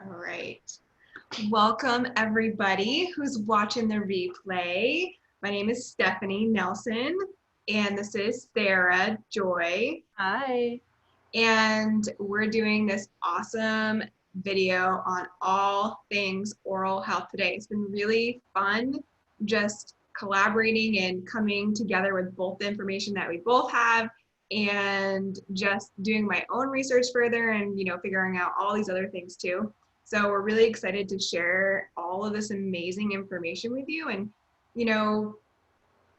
All right. Welcome everybody who's watching the replay. My name is Stephanie Nelson, and this is Sarah Joy. Hi. And we're doing this awesome video on all things oral health today. It's been really fun just collaborating and coming together with both the information that we both have and just doing my own research further and figuring out all these other things too. So we're really excited to share all of this amazing information with you and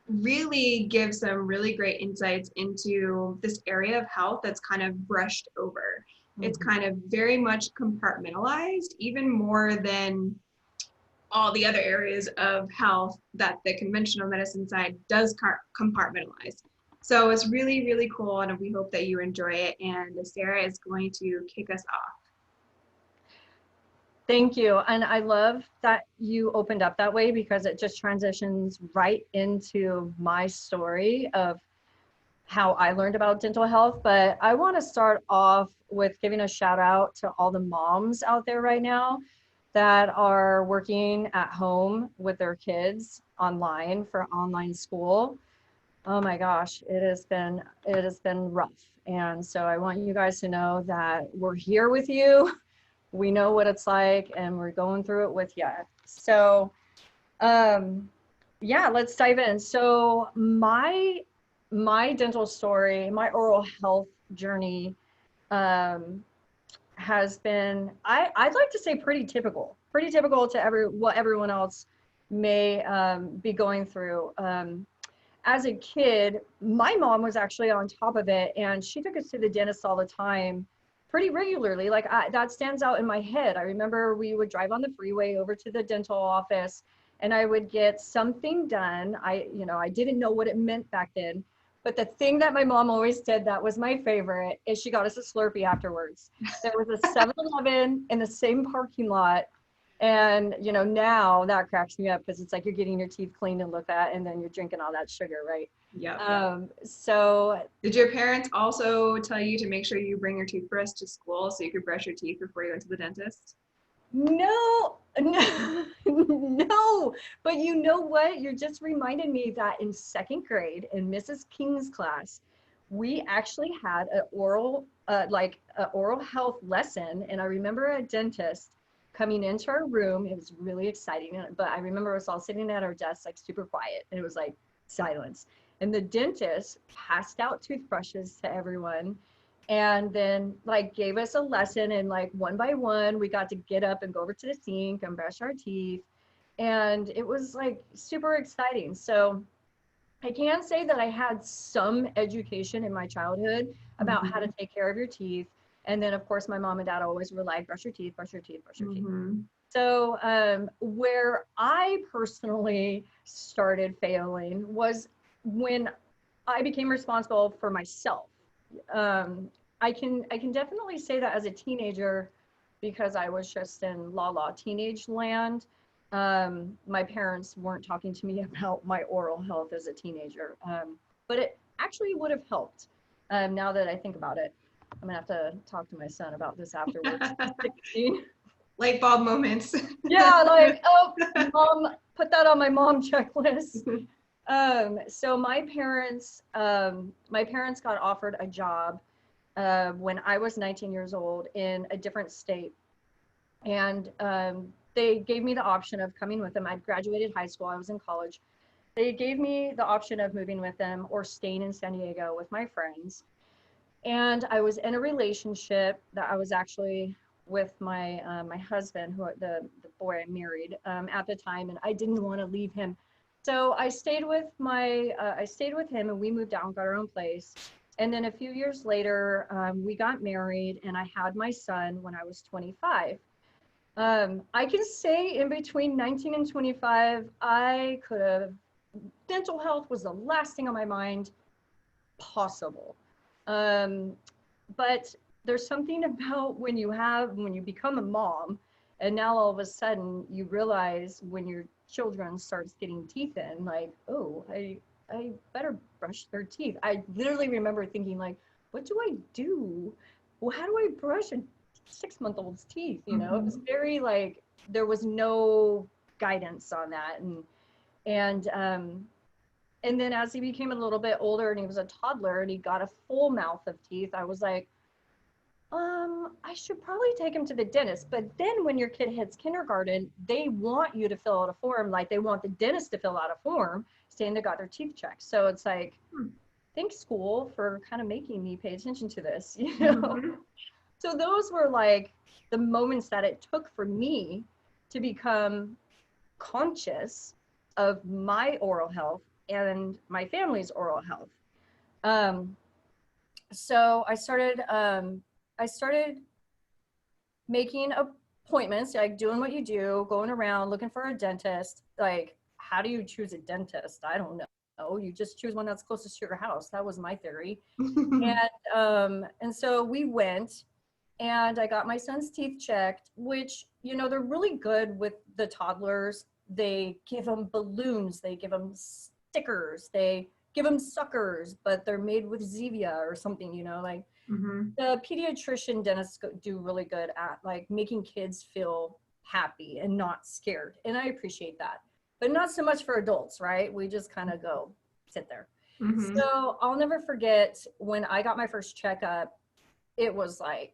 really give some really great insights into this area of health that's kind of brushed over. It's kind of very much compartmentalized, even more than all the other areas of health that the conventional medicine side does compartmentalize. So it's really, really cool, and we hope that you enjoy it. And Sarah is going to kick us off. Thank you. And I love that you opened up that way because it just transitions right into my story of how I learned about dental health. But I want to start off with giving a shout out to all the moms out there right now that are working at home with their kids online for online school. Oh my gosh, it has been rough. And so I want you guys to know that we're here with you. We know what it's like and we're going through it with you. So yeah, let's dive in. So my dental story, my oral health journey has been, I'd like to say pretty typical to what everyone else may be going through. As a kid, my mom was actually on top of it and she took us to the dentist all the time, pretty regularly. Like that stands out in my head. I remember we would drive on the freeway over to the dental office and I would get something done. I didn't know what it meant back then, but the thing that my mom always did that was my favorite is she got us a Slurpee afterwards. There was a 7-Eleven in the same parking lot. And now that cracks me up because it's like you're getting your teeth cleaned and looked at and then you're drinking all that sugar, right? Yeah. So did your parents also tell you to make sure you bring your toothbrush to school so you could brush your teeth before you went to the dentist? No, but you know what? You're just reminded me that in 2nd grade in Mrs. King's class, we actually had an oral health lesson. And I remember a dentist coming into our room. It was really exciting, but I remember us all sitting at our desks, like super quiet, and it was like silence. And the dentist passed out toothbrushes to everyone and then like gave us a lesson, and like one by one we got to get up and go over to the sink and brush our teeth, and it was like super exciting. So I can say that I had some education in my childhood about how to take care of your teeth. And then of course my mom and dad always were like, brush your teeth, brush your teeth, brush your teeth. So where I personally started failing was when I became responsible for myself. I can definitely say that as a teenager, because I was just in la teenage land. My parents weren't talking to me about my oral health as a teenager, but it actually would have helped. Now that I think about it, I'm gonna have to talk to my son about this afterwards. Light bulb moments. Yeah, like, oh, mom, put that on my mom checklist. So my parents got offered a job when I was 19 years old in a different state. And they gave me the option of coming with them. I'd graduated high school, I was in college. They gave me the option of moving with them or staying in San Diego with my friends. And I was in a relationship that I was actually with my my husband, who the boy I married at the time, and I didn't want to leave him. So I stayed with him, and we moved out and got our own place. And then a few years later, we got married, and I had my son when I was 25. I can say in between 19 and 25, dental health was the last thing on my mind possible. But there's something about when you become a mom, and now all of a sudden you realize when your children starts getting teeth in, like, oh, I better brush their teeth. I literally remember thinking like, what do I do? Well, how do I brush a 6-month-old's teeth, you know. It was very like, there was no guidance on that. And then as he became a little bit older and he was a toddler and he got a full mouth of teeth, I was like, I should probably take him to the dentist. But then when your kid hits kindergarten, they want you to fill out a form, like they want the dentist to fill out a form saying they got their teeth checked. So it's like, thanks school for kind of making me pay attention to this, you know? So those were like the moments that it took for me to become conscious of my oral health and my family's oral health. So I started making appointments, like doing what you do, going around looking for a dentist. Like, how do you choose a dentist? I don't know. You just choose one that's closest to your house. That was my theory. And so we went, and I got my son's teeth checked, which, you know, they're really good with the toddlers. They give them balloons, they give them stickers, they give them suckers, but they're made with Zevia or something, you know, like the pediatrician dentists do really good at like making kids feel happy and not scared. And I appreciate that, but not so much for adults, right? We just kind of go sit there. So I'll never forget when I got my first checkup, it was like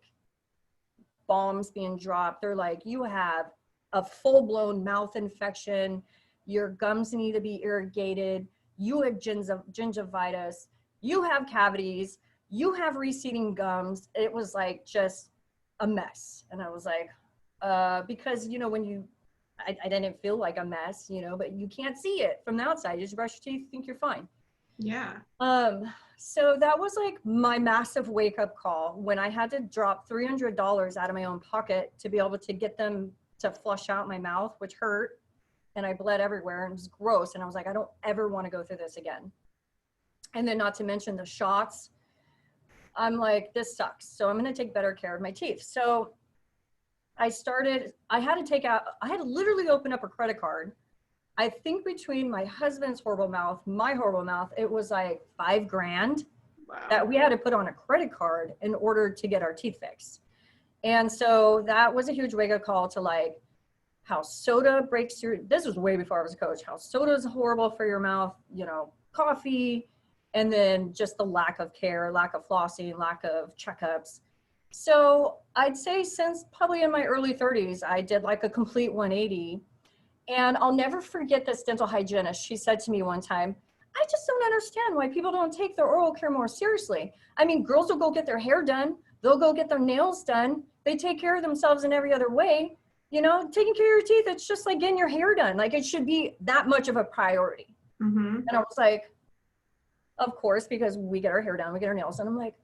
bombs being dropped. They're like, you have a full-blown mouth infection, your gums need to be irrigated, you have gingivitis, you have cavities, you have receding gums. It was like just a mess. And I was like, because, you know, when I didn't feel like a mess, you know, but you can't see it from the outside. You just brush your teeth, think you're fine. Yeah. So that was like my massive wake up call when I had to drop $300 out of my own pocket to be able to get them to flush out my mouth, which hurt. And I bled everywhere and it was gross. And I was like, I don't ever want to go through this again. And then not to mention the shots. I'm like, this sucks. So I'm going to take better care of my teeth. So I had to literally open up a credit card. I think between my husband's horrible mouth, my horrible mouth, it was like $5,000 that we had to put on a credit card in order to get our teeth fixed. And so that was a huge wake-up call to like how soda breaks your, this was way before I was a coach, how soda is horrible for your mouth, you know, coffee, and then just the lack of care, lack of flossing, lack of checkups. So I'd say since probably in my early 30s, I did like a complete 180. And I'll never forget this dental hygienist. She said to me one time, I just don't understand why people don't take their oral care more seriously. I mean, girls will go get their hair done. They'll go get their nails done. They take care of themselves in every other way. You know, taking care of your teeth, it's just like getting your hair done. Like it should be that much of a priority. And I was like, of course, because we get our hair done, we get our nails done. I'm like,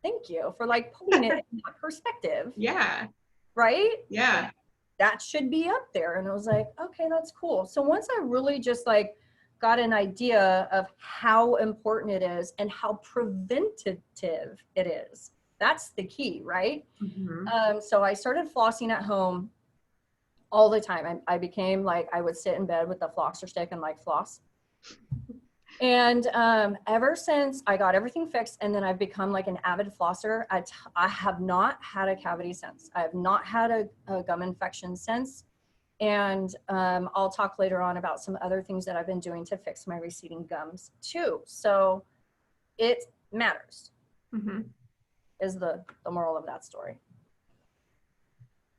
thank you for like putting it in that perspective. Yeah. Right? Yeah. That should be up there. And I was like, okay, that's cool. So once I really just like got an idea of how important it is and how preventative it is, that's the key, right? So I started flossing at home all the time. I became like, I would sit in bed with the flosser stick and like floss. And ever since I got everything fixed, and then I've become like an avid flosser, I have not had a cavity since. I have not had a gum infection since. And I'll talk later on about some other things that I've been doing to fix my receding gums too. So it matters, is the moral of that story.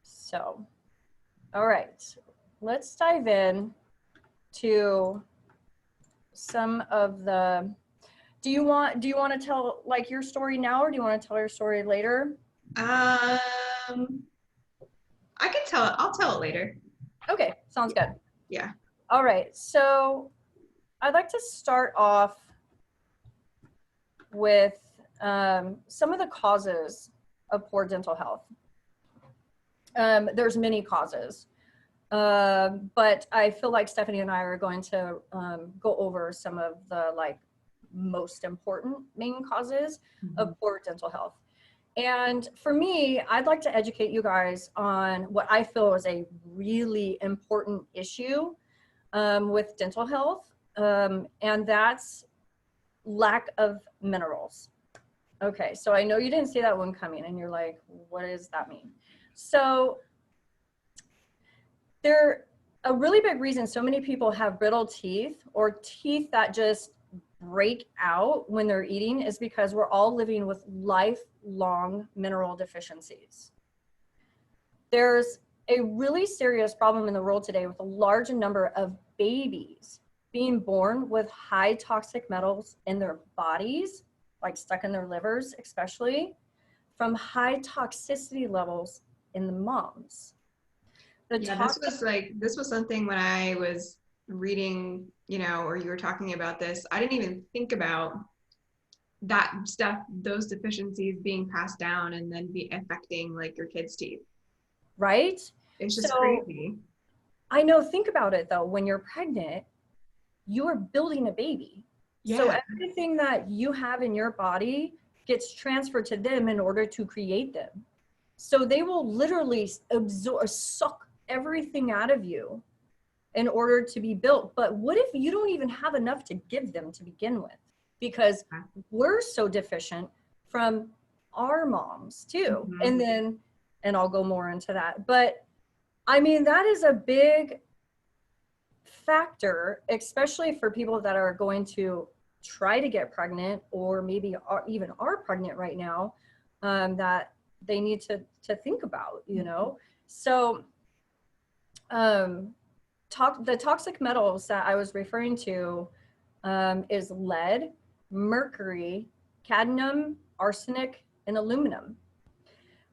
So, all right, let's dive in to some of the, do you want to tell like your story now, or do you want to tell your story later? I can tell it. I'll tell it later. Okay, sounds good. Yeah. All right, so I'd like to start off with some of the causes of poor dental health. There's many causes. But I feel like Stephanie and I are going to go over some of the like most important main causes of poor dental health. And for me, I'd like to educate you guys on what I feel is a really important issue with dental health, and that's lack of minerals. Okay, so I know you didn't see that one coming and you're like, what does that mean? So a really big reason so many people have brittle teeth or teeth that just break out when they're eating is because we're all living with lifelong mineral deficiencies. There's a really serious problem in the world today with a large number of babies being born with high toxic metals in their bodies, like stuck in their livers, especially from high toxicity levels in the moms. Yeah, this was something when I was reading, you know, or you were talking about this, I didn't even think about that stuff, those deficiencies being passed down and then be affecting like your kids' teeth. Right? It's just So crazy. I know, think about it though, when you're pregnant, you are building a baby. So Yeah. everything that you have in your body gets transferred to them in order to create them. So they will literally absorb, suck everything out of you in order to be built. But what if you don't even have enough to give them to begin with? Because we're so deficient from our moms too. Mm-hmm. And I'll go more into that. But I mean, that is a big factor, especially for people that are going to try to get pregnant or maybe even are pregnant right now, that they need to think about, you know? So the toxic metals that I was referring to is lead, mercury, cadmium, arsenic, and aluminum.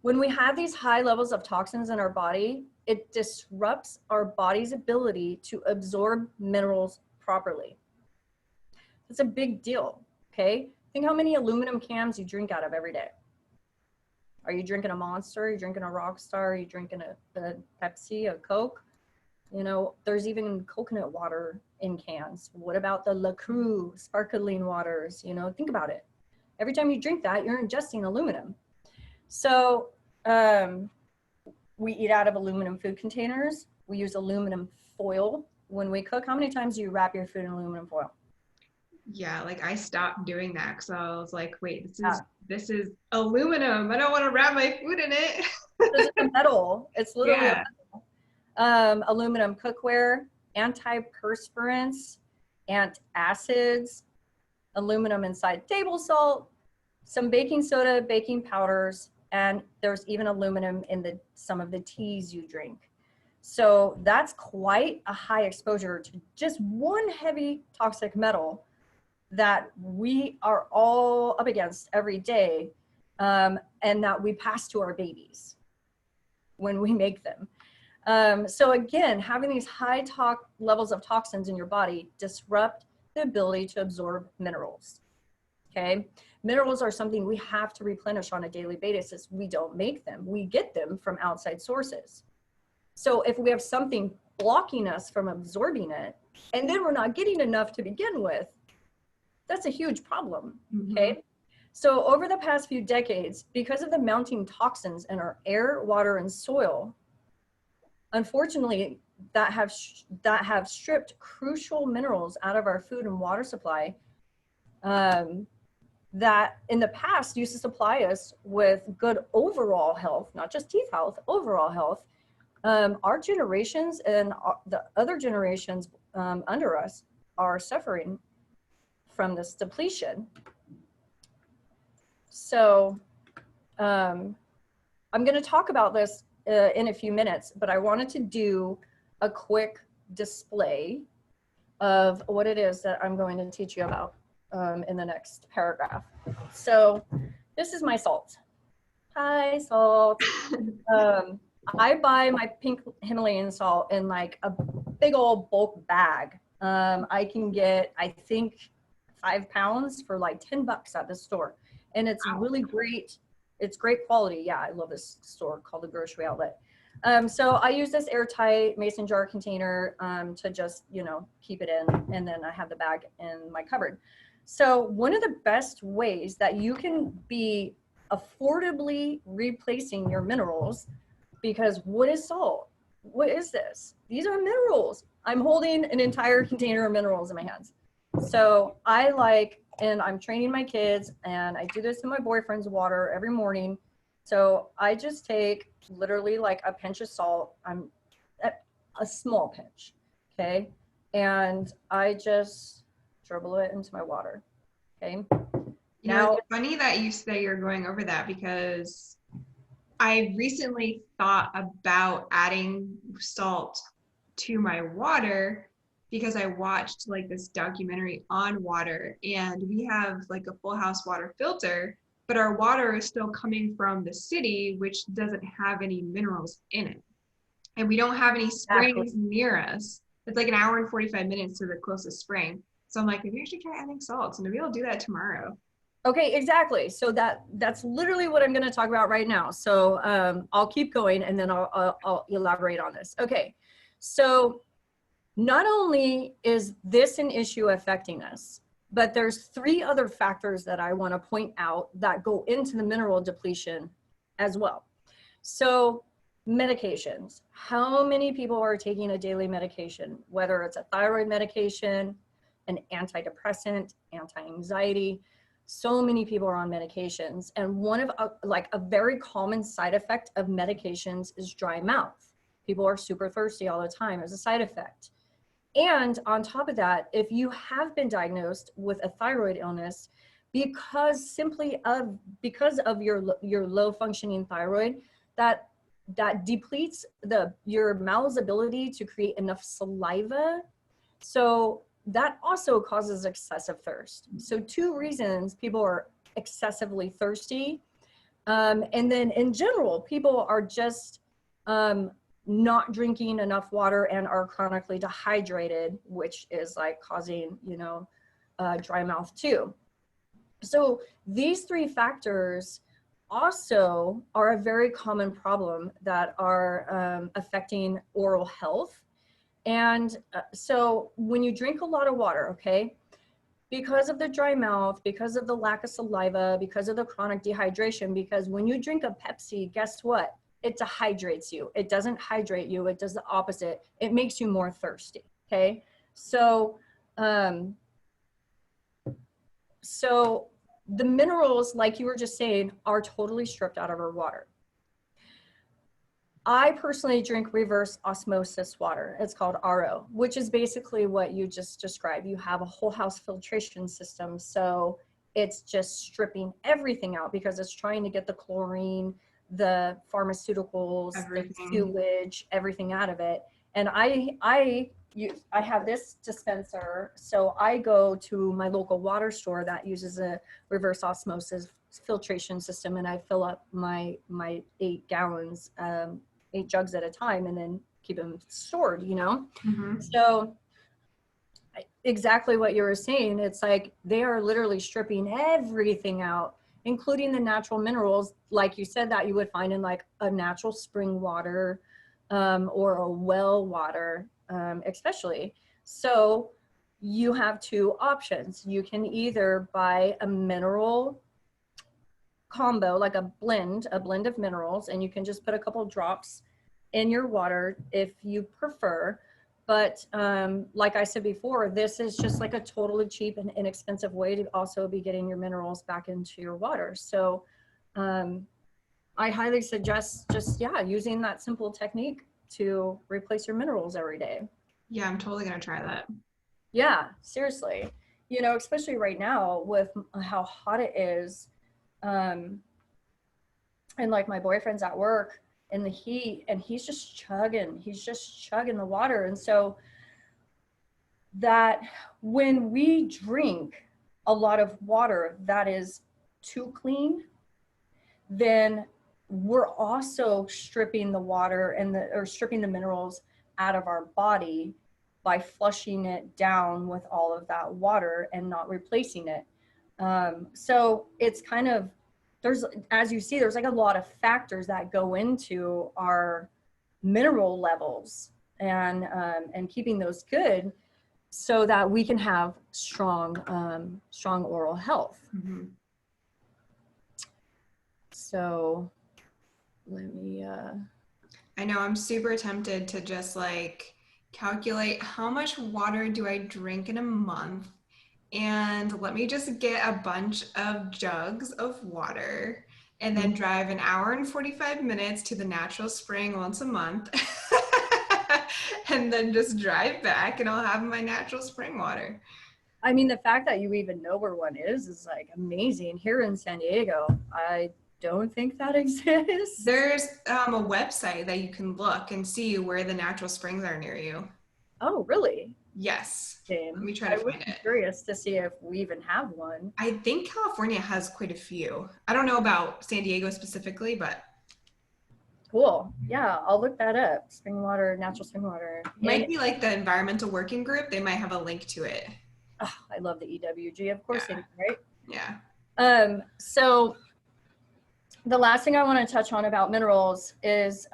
When we have these high levels of toxins in our body, it disrupts our body's ability to absorb minerals properly. It's a big deal, okay? Think how many aluminum cans you drink out of every day. Are you drinking a Monster? Are you drinking a Rockstar? Are you drinking a Pepsi, a Coke? You know, there's even coconut water in cans. What about the La Crue sparkling waters? You know, think about it. Every time you drink that, you're ingesting aluminum. So we eat out of aluminum food containers. We use aluminum foil when we cook. How many times do you wrap your food in aluminum foil? Yeah, like I stopped doing that because I was like, wait, this is aluminum. I don't want to wrap my food in it. This is a metal. It's literally Yeah. a metal. Aluminum cookware, antiperspirants, antacids, aluminum inside table salt, some baking soda, baking powders, and there's even aluminum in some of the teas you drink. So that's quite a high exposure to just one heavy toxic metal that we are all up against every day, and that we pass to our babies when we make them. So again, having these high levels of toxins in your body disrupt the ability to absorb minerals. Okay, minerals are something we have to replenish on a daily basis. We don't make them, we get them from outside sources. So if we have something blocking us from absorbing it, and then we're not getting enough to begin with, that's a huge problem. Okay, so over the past few decades, because of the mounting toxins in our air, water, and soil, unfortunately, that have stripped crucial minerals out of our food and water supply, that in the past used to supply us with good overall health, not just teeth health, overall health. Our generations and the other generations under us are suffering from this depletion. So I'm going to talk about this in a few minutes, but I wanted to do a quick display of what it is that I'm going to teach you about in the next paragraph. So this is my salt. Hi, salt. I buy my pink Himalayan salt in like a big old bulk bag. I can get, I think, 5 pounds for like $10 at the store. And it's really great. It's great quality. Yeah, I love this store called the Grocery Outlet. So I use this airtight mason jar container to just, you know, keep it in. And then I have the bag in my cupboard. So one of the best ways that you can be affordably replacing your minerals, because what is salt? What is this? These are minerals. I'm holding an entire container of minerals in my hands. So I like and I'm training my kids, and I do this in my boyfriend's water every morning. So I just take literally like a pinch of salt. I'm at a small pinch, okay? And I just dribble it into my water, okay? You know, Now, it's funny that you say you're going over that because I recently thought about adding salt to my water because I watched like this documentary on water, and we have like a full house water filter, but our water is still coming from the city, which doesn't have any minerals in it. And we don't have any exactly. springs near us. It's like an hour and 45 minutes to the closest spring. So I'm like, maybe I should try adding salt. So maybe I'll do that tomorrow. Okay, exactly. So that's literally what I'm going to talk about right now. So I'll keep going, and then I'll elaborate on this. Okay, so not only is this an issue affecting us, but there's 3 other factors that I want to point out that go into the mineral depletion as well. So medications. How many people are taking a daily medication, whether it's a thyroid medication, an antidepressant, anti-anxiety? So many people are on medications. And one of like a very common side effect of medications is dry mouth. People are super thirsty all the time as a side effect. And on top of that, if you have been diagnosed with a thyroid illness because of your low functioning thyroid, that depletes your mouth's ability to create enough saliva. So that also causes excessive thirst. So 2 reasons people are excessively thirsty. And then in general, people are just not drinking enough water and are chronically dehydrated, which is like causing, dry mouth too. So these 3 factors also are a very common problem that are affecting oral health. And so when you drink a lot of water, okay, because of the dry mouth, because of the lack of saliva, because of the chronic dehydration, because when you drink a Pepsi, guess what? It dehydrates you. It doesn't hydrate you. It does the opposite. It makes you more thirsty, okay? So, so the minerals, like you were just saying, are totally stripped out of our water. I personally drink reverse osmosis water. It's called RO, which is basically what you just described. You have a whole house filtration system. So it's just stripping everything out because it's trying to get the chlorine, the pharmaceuticals, the sewage, everything out of it. And I have this dispenser. So I go to my local water store that uses a reverse osmosis filtration system, and I fill up my 8 gallons, 8 jugs at a time, and then keep them stored, So exactly what you were saying, it's like they are literally stripping everything out, including the natural minerals, like you said, that you would find in like a natural spring water or a well water, especially. So you have 2 options. You can either buy a mineral combo, like a blend of minerals, and you can just put a couple drops in your water if you prefer. But like I said before, this is just like a totally cheap and inexpensive way to also be getting your minerals back into your water. So I highly suggest just, using that simple technique to replace your minerals every day. Yeah, I'm totally going to try that. Yeah, seriously. Especially right now with how hot it is. And like my boyfriend's at work in the heat, and he's just chugging the water. And so that when we drink a lot of water that is too clean, then we're also stripping the water or stripping the minerals out of our body by flushing it down with all of that water and not replacing it. So it's kind of, as you see, there's like a lot of factors that go into our mineral levels and keeping those good so that we can have strong oral health. Mm-hmm. So let me, I know I'm super tempted to just like calculate how much water do I drink in a month and let me just get a bunch of jugs of water and then drive an hour and 45 minutes to the natural spring once a month and then just drive back and I'll have my natural spring water. I mean, the fact that you even know where one is like amazing. Here in San Diego, I don't think that exists. There's a website that you can look and see where the natural springs are near you. Oh, really? Yes. Let Same. me try I to would find be it. curious to see if we even have one. I think California has quite a few. I don't know about San Diego specifically, but Cool. Yeah, I'll look that up. Spring water, natural spring water. might And be like the environmental working group. They might have a link to it. oh, I love the EWG. Of course they Yeah. do, right? Yeah. So the last thing I want to touch on about minerals is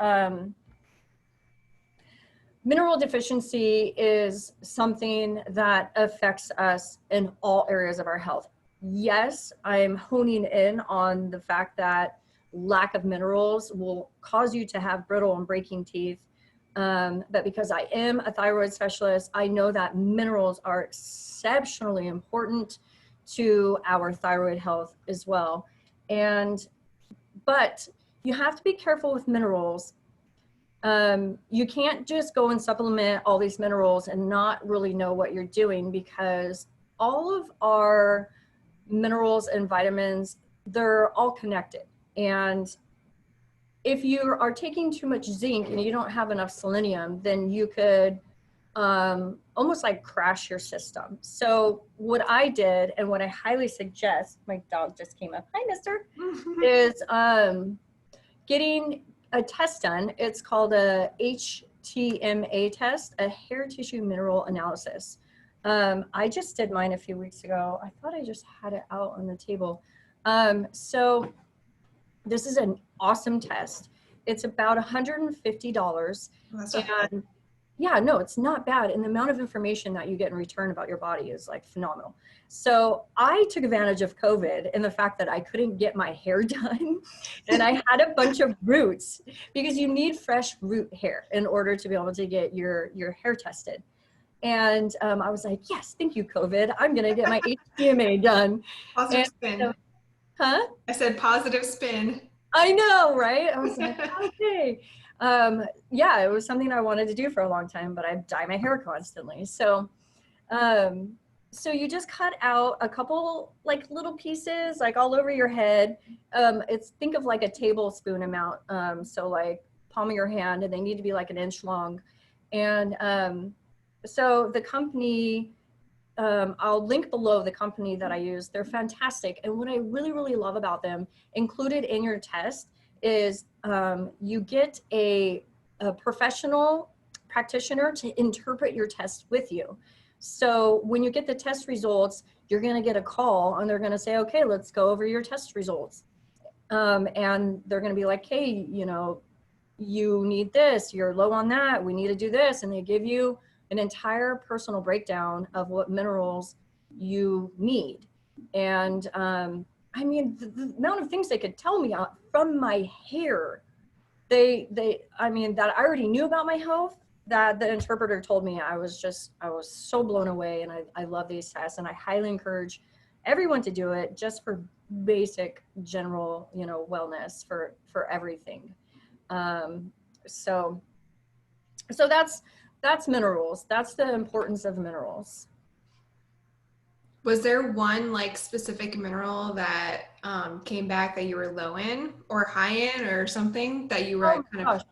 mineral deficiency is something that affects us in all areas of our health. Yes, I'm honing in on the fact that lack of minerals will cause you to have brittle and breaking teeth. But because I am a thyroid specialist, I know that minerals are exceptionally important to our thyroid health as well. But you have to be careful with minerals. You can't just go and supplement all these minerals and not really know what you're doing, because all of our minerals and vitamins, they're all connected. And if you are taking too much zinc and you don't have enough selenium, then you could almost like crash your system. So what I did, and what I highly suggest, my dog just came up, hi mister, is getting a test done. It's called a HTMA test, a hair tissue mineral analysis. I just did mine a few weeks ago. I thought I just had it out on the table. So this is an awesome test. It's about $150. That's And yeah, no, it's not bad. And the amount of information that you get in return about your body is like phenomenal. So I took advantage of COVID and the fact that I couldn't get my hair done. And I had a bunch of roots, because you need fresh root hair in order to be able to get your hair tested. And I was like, yes, thank you, COVID. I'm going to get my HTMA done. positive And spin. so, huh? I said positive spin. I know, right? I was like, okay. Yeah, it was something I wanted to do for a long time, but I dye my hair constantly. So you just cut out a couple like little pieces, like all over your head. Think of like a tablespoon amount. So like palm of your hand, and they need to be like an inch long. And so the company, I'll link below the company that I use. They're fantastic. And what I really, really love about them, included in your test, is you get a professional practitioner to interpret your test with you. So when you get the test results, you're going to get a call and they're going to say, okay, let's go over your test results. And they're going to be like, hey, you need this, you're low on that, we need to do this. And they give you an entire personal breakdown of what minerals you need. And I mean, the amount of things they could tell me from my hair, I mean, that I already knew about my health, that the interpreter told me, I was so blown away. And I love these tests, and I highly encourage everyone to do it, just for basic general, wellness for everything. So that's minerals. That's the importance of minerals. Was there one like specific mineral that came back that you were low in or high in or something that you were Oh kind my of? gosh.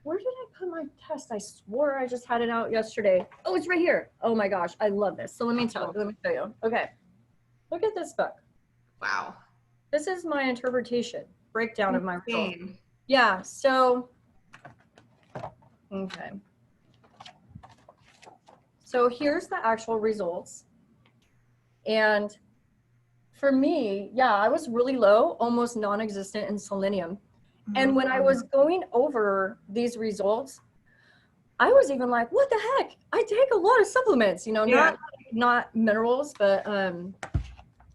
Where did I put my test? I swore I just had it out yesterday. Oh, it's right here. Oh my gosh, I love this. So let me show you. Okay. Look at this book. Wow. This is my interpretation breakdown of my results. Insane. Yeah, so okay. So here's the actual results. And for me, yeah, I was really low, almost non-existent in selenium. And when I was going over these results, I was even like, what the heck? I take a lot of supplements, Yeah. not minerals, but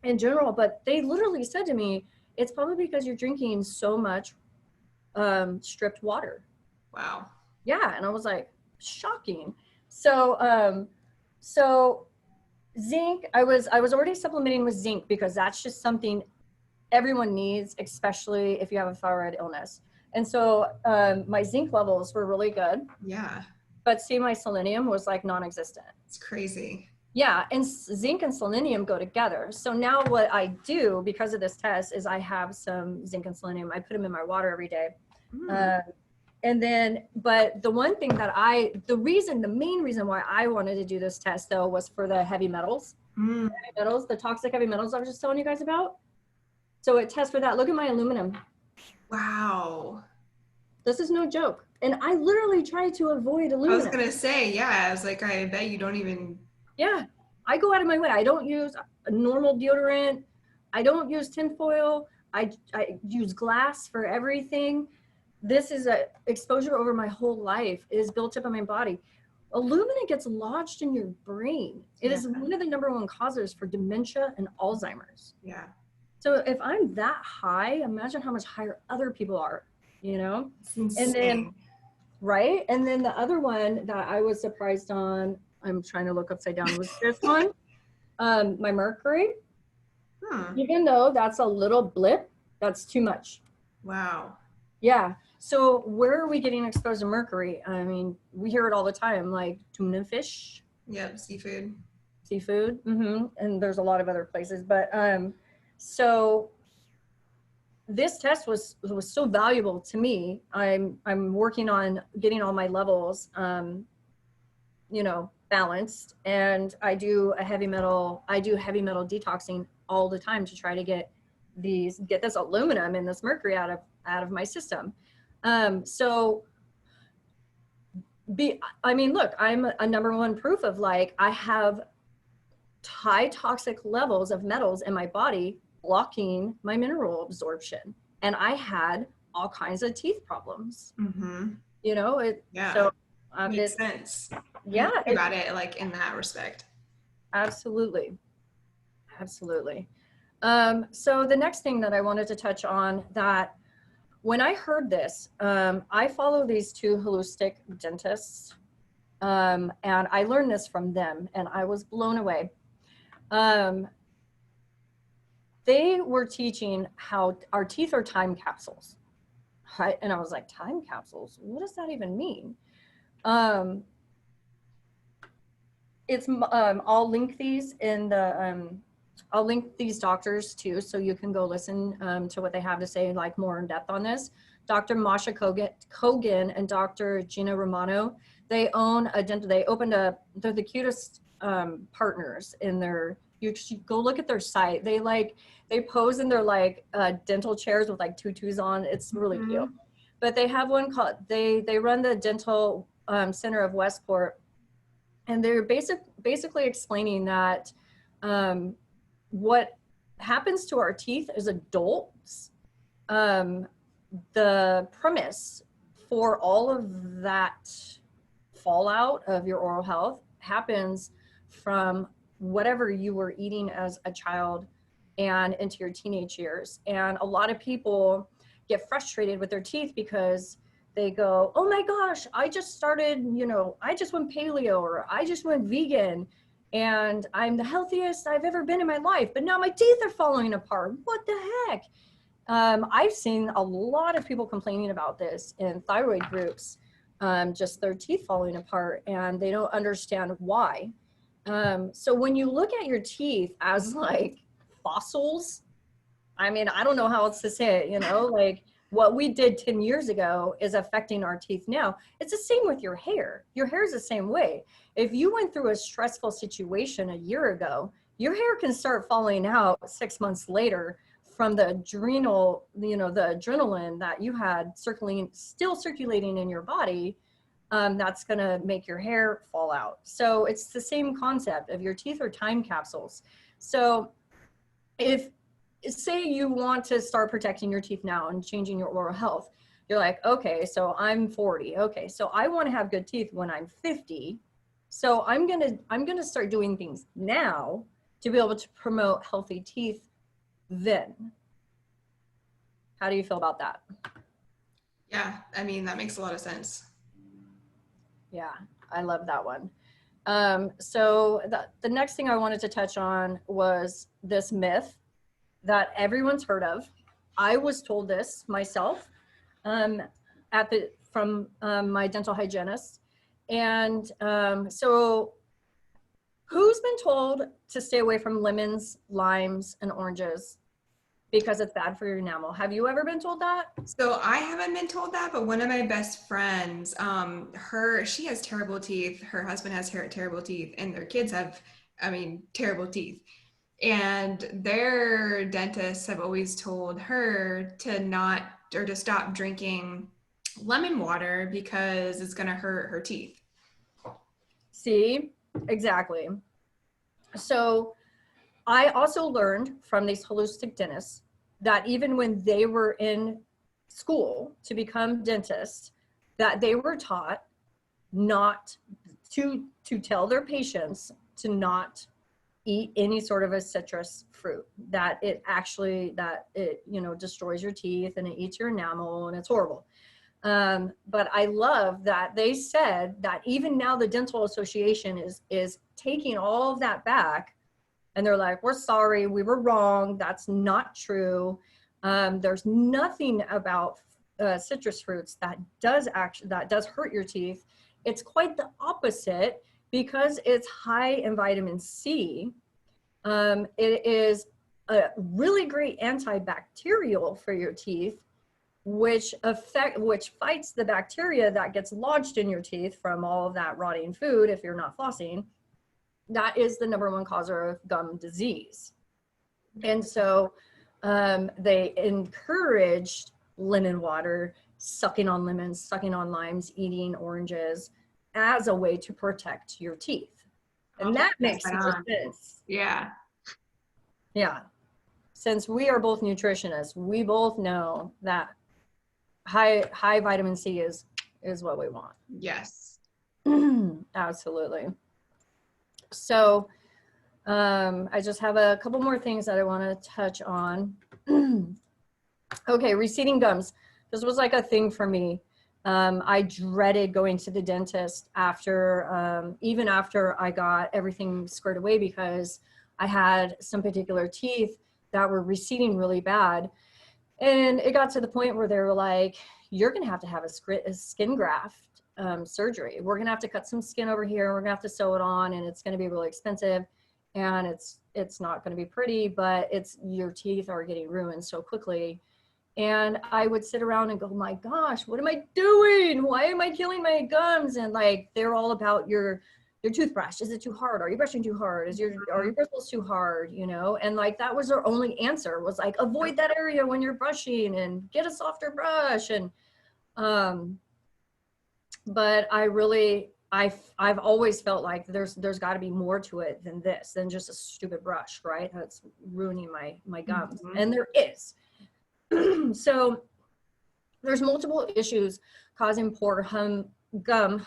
in general. But they literally said to me, it's probably because you're drinking so much stripped water. Wow. Yeah. And I was like, shocking. So Zinc, I was already supplementing with zinc because that's just something everyone needs, especially if you have a thyroid illness. And so my zinc levels were really good. Yeah. But see, my selenium was like non-existent. It's crazy. Yeah, and zinc and selenium go together. So now what I do because of this test is I have some zinc and selenium. I put them in my water every day. And then, but the one thing that the main reason why I wanted to do this test though was for the heavy metals. The toxic heavy metals I was just telling you guys about. So it tests for that. Look at my aluminum. Wow. This is no joke. And I literally try to avoid aluminum. I was going to say, yeah, I was like, I bet you don't even. Yeah, I go out of my way. I don't use a normal deodorant. I don't use tinfoil. I use glass for everything. This is a exposure over my whole life. It is built up in my body. Alumina gets lodged in your brain. It is one of the #1 causes for dementia and Alzheimer's. Yeah. So if I'm that high, imagine how much higher other people are, you know? It's insane. And then, right? And then the other one that I was surprised on, I'm trying to look upside down, was this one, my mercury. Even though that's a little blip, that's too much. Wow. Yeah. So where are we getting exposed to mercury? I mean, we hear it all the time, like tuna fish. Yep, seafood. Seafood. And there's a lot of other places. But so this test was so valuable to me. I'm working on getting all my levels, balanced, and I do heavy metal detoxing all the time to try to get this aluminum and this mercury out of my system. Look, I'm a #1 proof of like, I have high toxic levels of metals in my body blocking my mineral absorption. And I had all kinds of teeth problems. So makes sense. Yeah. About it like in that respect. Absolutely. So the next thing that I wanted to touch on, that when I heard this, I follow these 2 holistic dentists, and I learned this from them, and I was blown away. They were teaching how our teeth are time capsules, right? And I was like, time capsules? What does that even mean? I'll link these in the I'll link these doctors too, so you can go listen to what they have to say, like more in depth on this. Dr. Masha Kogan and Dr. Gina Romano, they own a dental. They're the cutest partners in their. You should go look at their site. They pose in their dental chairs with like tutus on. It's really cute. But they have one called. They run the dental center of Westport, and they're basically explaining that. What happens to our teeth as adults, the premise for all of that fallout of your oral health happens from whatever you were eating as a child and into your teenage years. And a lot of people get frustrated with their teeth because they go, oh my gosh, I just started, I just went paleo, or I just went vegan, and I'm the healthiest I've ever been in my life, but now my teeth are falling apart. What the heck? I've seen a lot of people complaining about this in thyroid groups, just their teeth falling apart, and they don't understand why. So when you look at your teeth as like fossils, I mean, I don't know how else to say it, like what we did 10 years ago is affecting our teeth now. It's the same with your hair. Your hair is the same way. If you went through a stressful situation a year ago, your hair can start falling out 6 months later from the the adrenaline that you had still circulating in your body. That's going to make your hair fall out. So it's the same concept of your teeth are time capsules. So say you want to start protecting your teeth now and changing your oral health, you're like, okay, so I'm 40. Okay, so I want to have good teeth when I'm 50. So I'm gonna start doing things now to be able to promote healthy teeth then. How do you feel about that? Yeah, I mean, that makes a lot of sense. Yeah, I love that one. So the next thing I wanted to touch on was this myth that everyone's heard of. I was told this myself from my dental hygienist. And so who's been told to stay away from lemons, limes, and oranges because it's bad for your enamel? Have you ever been told that? So I haven't been told that, but one of my best friends, she has terrible teeth. Her husband has terrible teeth, and their kids have, terrible teeth. And their dentists have always told her to not or to stop drinking lemon water because it's going to hurt her teeth. See, exactly. So I also learned from these holistic dentists that even when they were in school to become dentists, that they were taught not to tell their patients to not eat any sort of a citrus fruit, that it destroys your teeth and it eats your enamel and it's horrible. But I love that they said that even now the Dental Association is taking all of that back, and they're like, we're sorry, we were wrong, that's not true. There's nothing about citrus fruits that does hurt your teeth. It's quite the opposite, because it's high in vitamin C. It is a really great antibacterial for your teeth, which fights the bacteria that gets lodged in your teeth from all of that rotting food if you're not flossing. That is the #1 causer of gum disease. And so they encouraged lemon water, sucking on lemons, sucking on limes, eating oranges as a way to protect your teeth. And that makes more sense. Yeah. Yeah. Since we are both nutritionists, we both know that high vitamin C is what we want. Yes. Absolutely. So I just have a couple more things that I want to touch on. Okay, receding gums. This was like a thing for me. I dreaded going to the dentist even after I got everything squared away, because I had some particular teeth that were receding really bad. And it got to the point where they were like, you're going to have a skin graft surgery. We're going to have to cut some skin over here. We're going to have to sew it on, and it's going to be really expensive. And it's not going to be pretty, but your teeth are getting ruined so quickly. And I would sit around and go, my gosh, what am I doing? Why am I killing my gums? And like, they're all about your toothbrush. Is it too hard? Are you brushing too hard? Are your bristles too hard? And like, that was their only answer, was like, avoid that area when you're brushing and get a softer brush. And, but I've always felt like there's gotta be more to it than just a stupid brush, right? That's ruining my gums. Mm-hmm. And there is. So there's multiple issues causing poor gum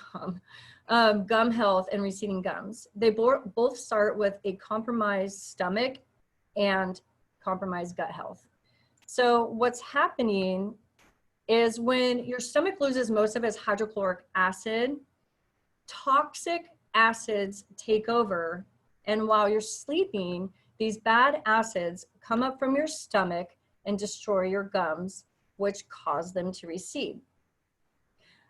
health and receding gums. They both start with a compromised stomach and compromised gut health. So what's happening is when your stomach loses most of its hydrochloric acid, toxic acids take over. And while you're sleeping, these bad acids come up from your stomach and destroy your gums, which cause them to recede.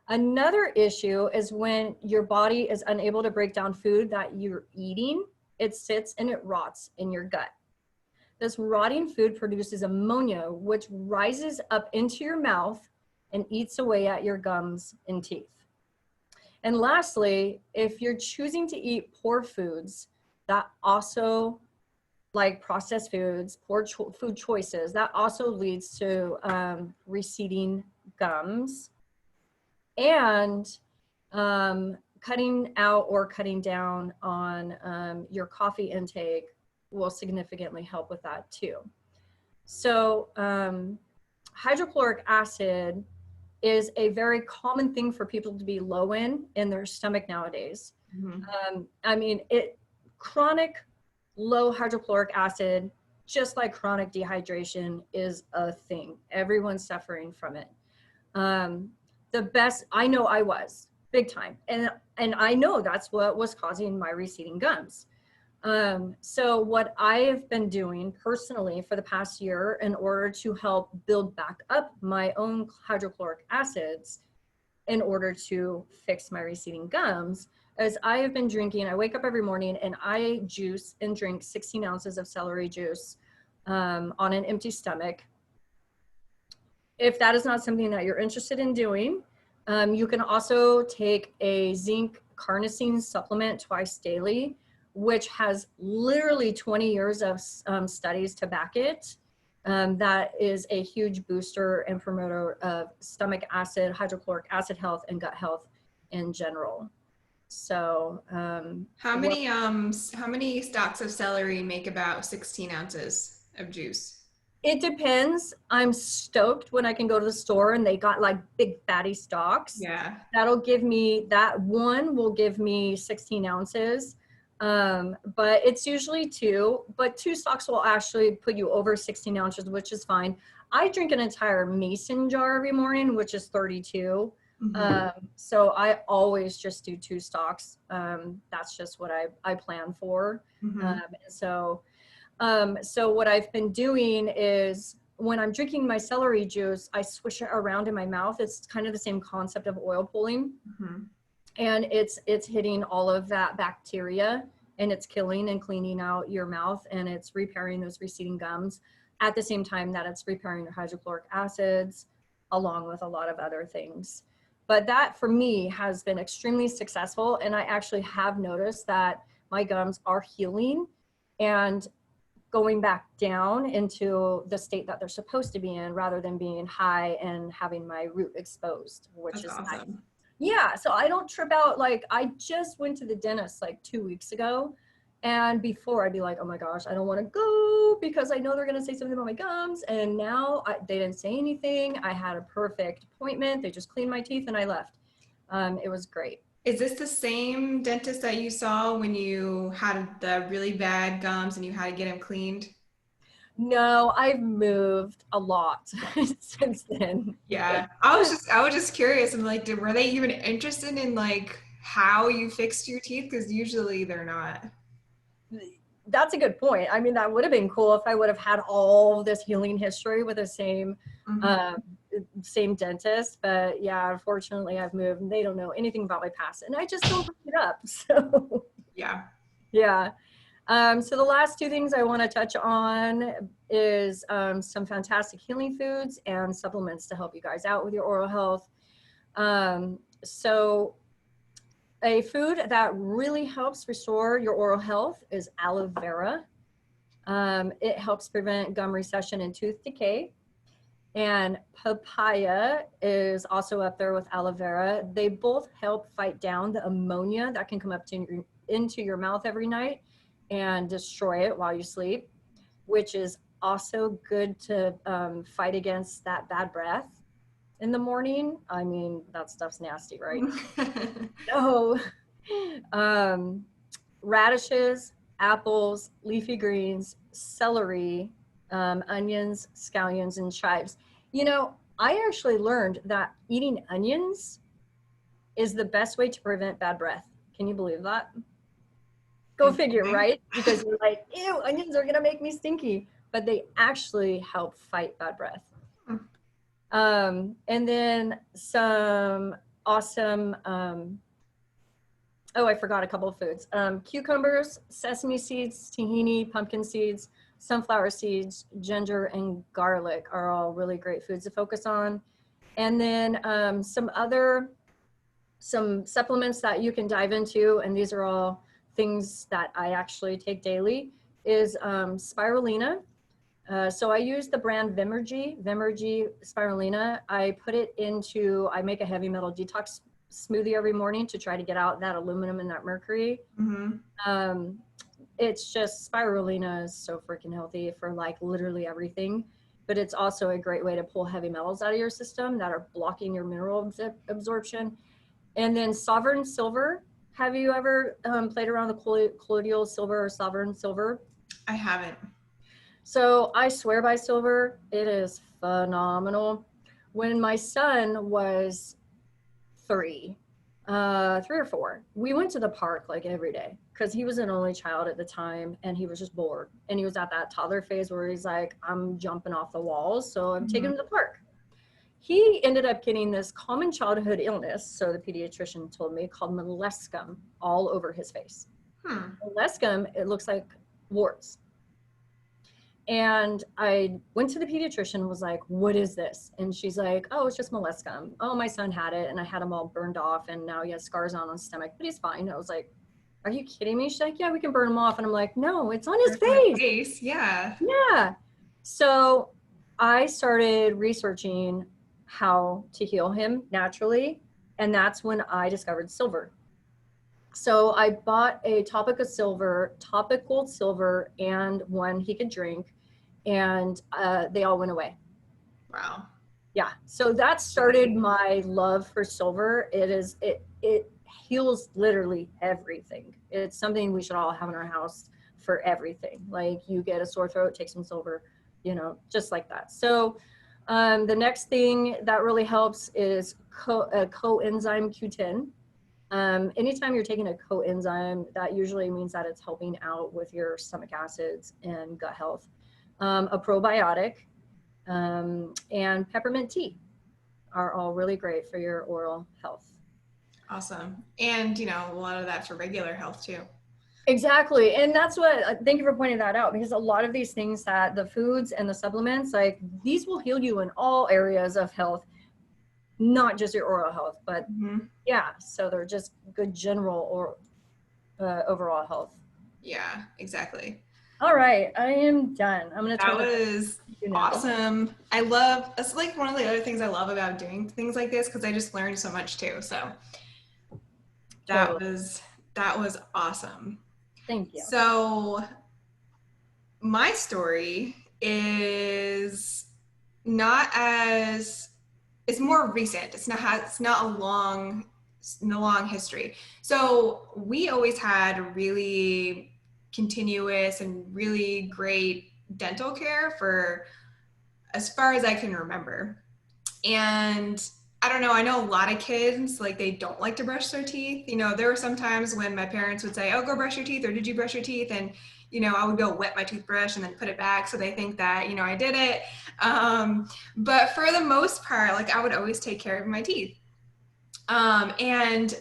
Another issue is when your body is unable to break down food that you're eating, it sits and it rots in your gut. This rotting food produces ammonia, which rises up into your mouth and eats away at your gums and teeth. And lastly, if you're choosing to eat poor foods, that also, like processed foods, poor food choices, that also leads to receding gums. And cutting out or cutting down on your coffee intake will significantly help with that too. So hydrochloric acid is a very common thing for people to be low in their stomach nowadays. Mm-hmm. Chronic low hydrochloric acid, just like chronic dehydration, is a thing. Everyone's suffering from it. I know I was big time. And I know that's what was causing my receding gums. So what I have been doing personally for the past year in order to help build back up my own hydrochloric acids in order to fix my receding gums is I have been drinking, I wake up every morning and I juice and drink 16 ounces of celery juice on an empty stomach. If that is not something that you're interested in doing, you can also take a zinc carnosine supplement twice daily, which has literally 20 years of studies to back it. That is a huge booster and promoter of stomach acid, hydrochloric acid health, and gut health in general. So how many stalks of celery make about 16 ounces of juice? It depends. I'm stoked when I can go to the store and they got like big fatty stalks. Yeah. That'll give me, that one will give me 16 ounces. But it's usually 2, but 2 stalks will actually put you over 16 ounces, which is fine. I drink an entire mason jar every morning, which is 32. So I always just do 2 stalks. That's just what I plan for. So what I've been doing is when I'm drinking my celery juice, I swish it around in my mouth. It's kind of the same concept of oil pulling. And it's hitting all of that bacteria and it's killing and cleaning out your mouth and it's repairing those receding gums at the same time that it's repairing your hydrochloric acids along with a lot of other things. But that for me has been extremely successful. And I actually have noticed that my gums are healing and going back down into the state that they're supposed to be in rather than being high and having my root exposed, which is nice. Yeah, so I don't trip out. Like I just went to the dentist like 2 weeks ago and before I'd be like, oh my gosh, I don't want to go because I know they're going to say something about my gums. And now they didn't say anything. I had a perfect appointment. They just cleaned my teeth and I left. It was great. Is this the same dentist that you saw when you had the really bad gums and you had to get them cleaned? No, I've moved a lot since then. Yeah, I was just curious. I'm like, were they even interested in like how you fixed your teeth? Because usually they're not. That's a good point. I mean, that would have been cool if I would have had all this healing history with the same dentist. But yeah, unfortunately, I've moved and they don't know anything about my past, and I just don't bring it up. So yeah. So the last 2 things I want to touch on is some fantastic healing foods and supplements to help you guys out with your oral health. So a food that really helps restore your oral health is aloe vera. It helps prevent gum recession and tooth decay. And papaya is also up there with aloe vera. They both help fight down the ammonia that can come up into your mouth every night and destroy it while you sleep, which is also good to fight against that bad breath in the morning. I mean, that stuff's nasty, right? So radishes, apples, leafy greens, celery, onions, scallions, and chives. You know, I actually learned that eating onions is the best way to prevent bad breath. Can you believe that? Go figure, right? Because you're like, ew, onions are gonna make me stinky, but they actually help fight bad breath. And then some awesome, I forgot a couple of foods. Cucumbers, sesame seeds, tahini, pumpkin seeds, sunflower seeds, ginger, and garlic are all really great foods to focus on. And then some supplements that you can dive into, and these are all things that I actually take daily, is spirulina. So I use the brand Vimergy spirulina. I put it into, I make a heavy metal detox smoothie every morning to try to get out that aluminum and that mercury. It's just, spirulina is so freaking healthy for like literally everything, but it's also a great way to pull heavy metals out of your system that are blocking your mineral absorption. And then sovereign silver. Have you ever played around the colloidal silver or sovereign silver? I haven't. So I swear by silver. It is phenomenal. When my son was 3, 3 or 4. We went to the park like every day because he was an only child at the time and he was just bored. And he was at that toddler phase where he's like, I'm jumping off the walls. So I'm taking him to the park. He ended up getting this common childhood illness, so the pediatrician told me, called molluscum all over his face. Molluscum, it looks like warts. And I went to the pediatrician and was like, what is this? And she's like, oh, it's just molluscum. Oh, my son had it and I had him all burned off and now he has scars on his stomach, but he's fine. I was like, are you kidding me? She's like, yeah, we can burn him off. And I'm like, no, it's on his face. Yeah. Yeah. So I started researching how to heal him naturally. And that's when I discovered silver. So I bought a topical silver, and one he could drink, and they all went away. Wow. Yeah. So that started my love for silver. It heals literally everything. It's something we should all have in our house for everything. Like you get a sore throat, take some silver, just like that. So the next thing that really helps is coenzyme Q10. Anytime you're taking a coenzyme, that usually means that it's helping out with your stomach acids and gut health. A probiotic and peppermint tea are all really great for your oral health. Awesome. And, a lot of that for regular health too. Exactly. And that's what, thank you for pointing that out, because a lot of these things that the foods and the supplements, like these will heal you in all areas of health, not just your oral health, but yeah, so they're just good general or overall health. Yeah, exactly. All right, I am done. I'm going to That was awesome. That's like one of the other things I love about doing things like this, because I just learned so much too. So that was awesome. Thank you. So my story is it's more recent. It's not a long history. So we always had really continuous and really great dental care for as far as I can remember. And I don't know, I know a lot of kids, like they don't like to brush their teeth. There were some times when my parents would say, oh, go brush your teeth, or did you brush your teeth? And I would go wet my toothbrush and then put it back. So they think that, I did it. But for the most part, like I would always take care of my teeth. And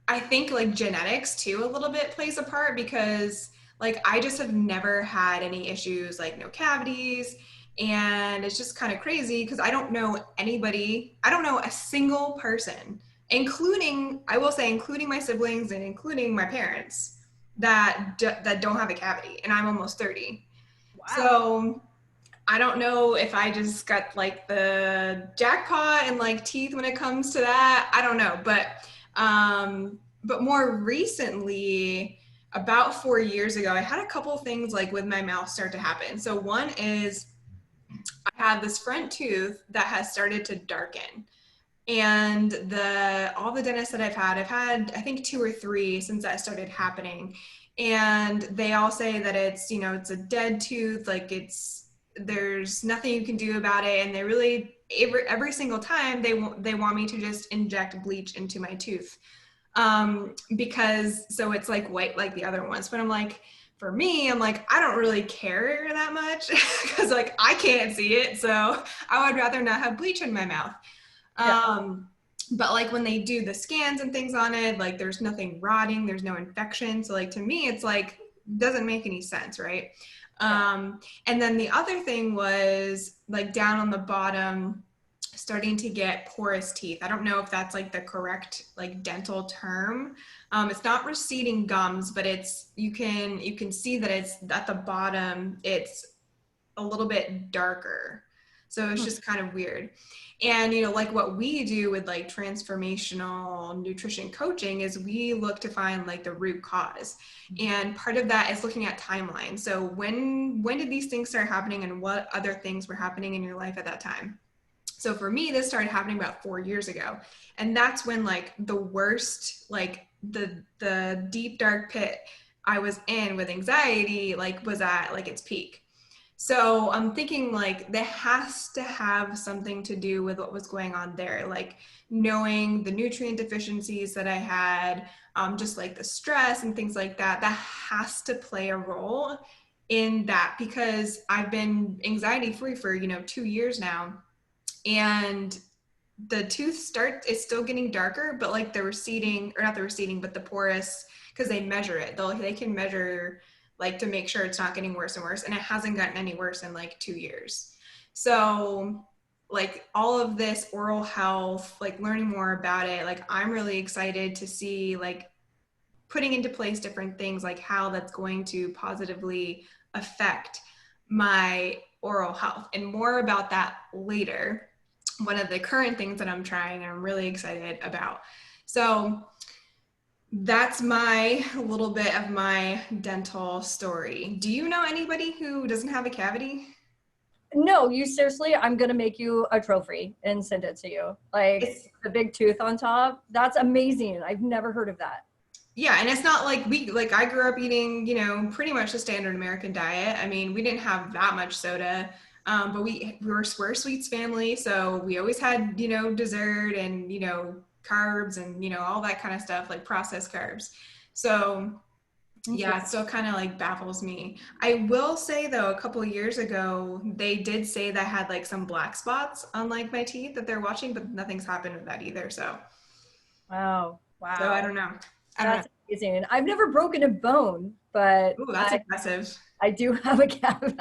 I think like genetics too, a little bit plays a part, because like I just have never had any issues, like no cavities. And it's just kind of crazy because I don't know a single person, including my siblings and including my parents, that don't have a cavity, and I'm almost 30. Wow. So I don't know if I just got like the jackpot and like teeth when it comes to that. I don't know, but more recently, about 4 years ago, I had a couple of things like with my mouth start to happen. So one is I have this front tooth that has started to darken. And all the dentists that I've had I think 2 or 3 since that started happening. And they all say that it's, it's a dead tooth, like there's nothing you can do about it. And they really, every single time they want me to just inject bleach into my tooth. Because so it's like white like the other ones. But I'm like, for me, I'm like, I don't really care that much because like I can't see it. So I would rather not have bleach in my mouth. Yeah. But like when they do the scans and things on it, like there's nothing rotting, there's no infection. So like to me, it's like, doesn't make any sense, right? Yeah. And then the other thing was like down on the bottom, starting to get porous teeth. I don't know if that's like the correct like dental term. It's not receding gums, but you can see that it's at the bottom, it's a little bit darker. So it's just kind of weird. And, like what we do with like transformational nutrition coaching is we look to find like the root cause. And part of that is looking at timeline. So when did these things start happening and what other things were happening in your life at that time? So for me, this started happening about 4 years ago. And that's when like the worst, like the deep dark pit I was in with anxiety, like was at like its peak. So I'm thinking like that has to have something to do with what was going on there, like knowing the nutrient deficiencies that I had, just like the stress and things like that. That has to play a role in that because I've been anxiety free for 2 years now, and the tooth start is still getting darker, but like the receding, or not the receding, but the porous, because they measure it. They can measure like to make sure it's not getting worse and worse, and it hasn't gotten any worse in like 2 years. So like all of this oral health, like learning more about it, like I'm really excited to see like putting into place different things, like how that's going to positively affect my oral health, and more about that later. One of the current things that I'm trying and I'm really excited about. So that's my little bit of my dental story. Do you know anybody who doesn't have a cavity? No, you seriously, I'm gonna make you a trophy and send it to you. Like It's the big tooth on top. That's amazing. I've never heard of that. Yeah, and it's not like I grew up eating, pretty much the standard American diet. I mean, we didn't have that much soda, but we're a sweets family, so we always had, dessert and, carbs and, all that kind of stuff, like processed carbs. So yeah, it still kind of like baffles me. I will say though, a couple of years ago, they did say that I had like some black spots on like my teeth that they're watching, but nothing's happened with that either. Wow. So I Wow. don't know. I don't know. That's amazing. I've never broken a bone, but Ooh, that's impressive. I do have a cavity.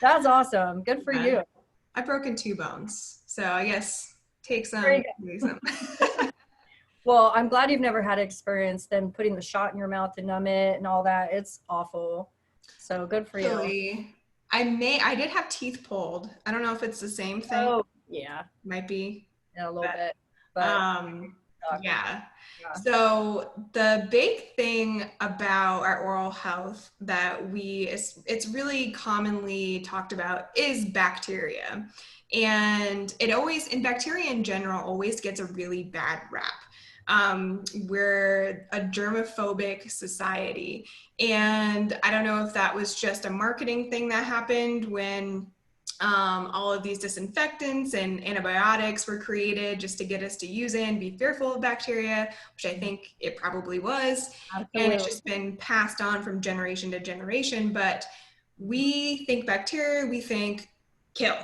That's awesome. Good for Yeah. you. I've broken 2 bones, so I guess take There you some, go. maybe some. Well, I'm glad you've never had experience them putting the shot in your mouth to numb it and all that. It's awful. So good for you. Actually, I did have teeth pulled. I don't know if it's the same thing. Oh, yeah, Might be, in a little but bit, but um, yeah. yeah. So the big thing about our oral health that it's really commonly talked about is bacteria. And in bacteria in general always gets a really bad rap. We're a germophobic society. And I don't know if that was just a marketing thing that happened when all of these disinfectants and antibiotics were created just to get us to use it and be fearful of bacteria, which I think it probably was. And it's Absolutely. just been passed on from generation to generation. But we think bacteria, we think kill.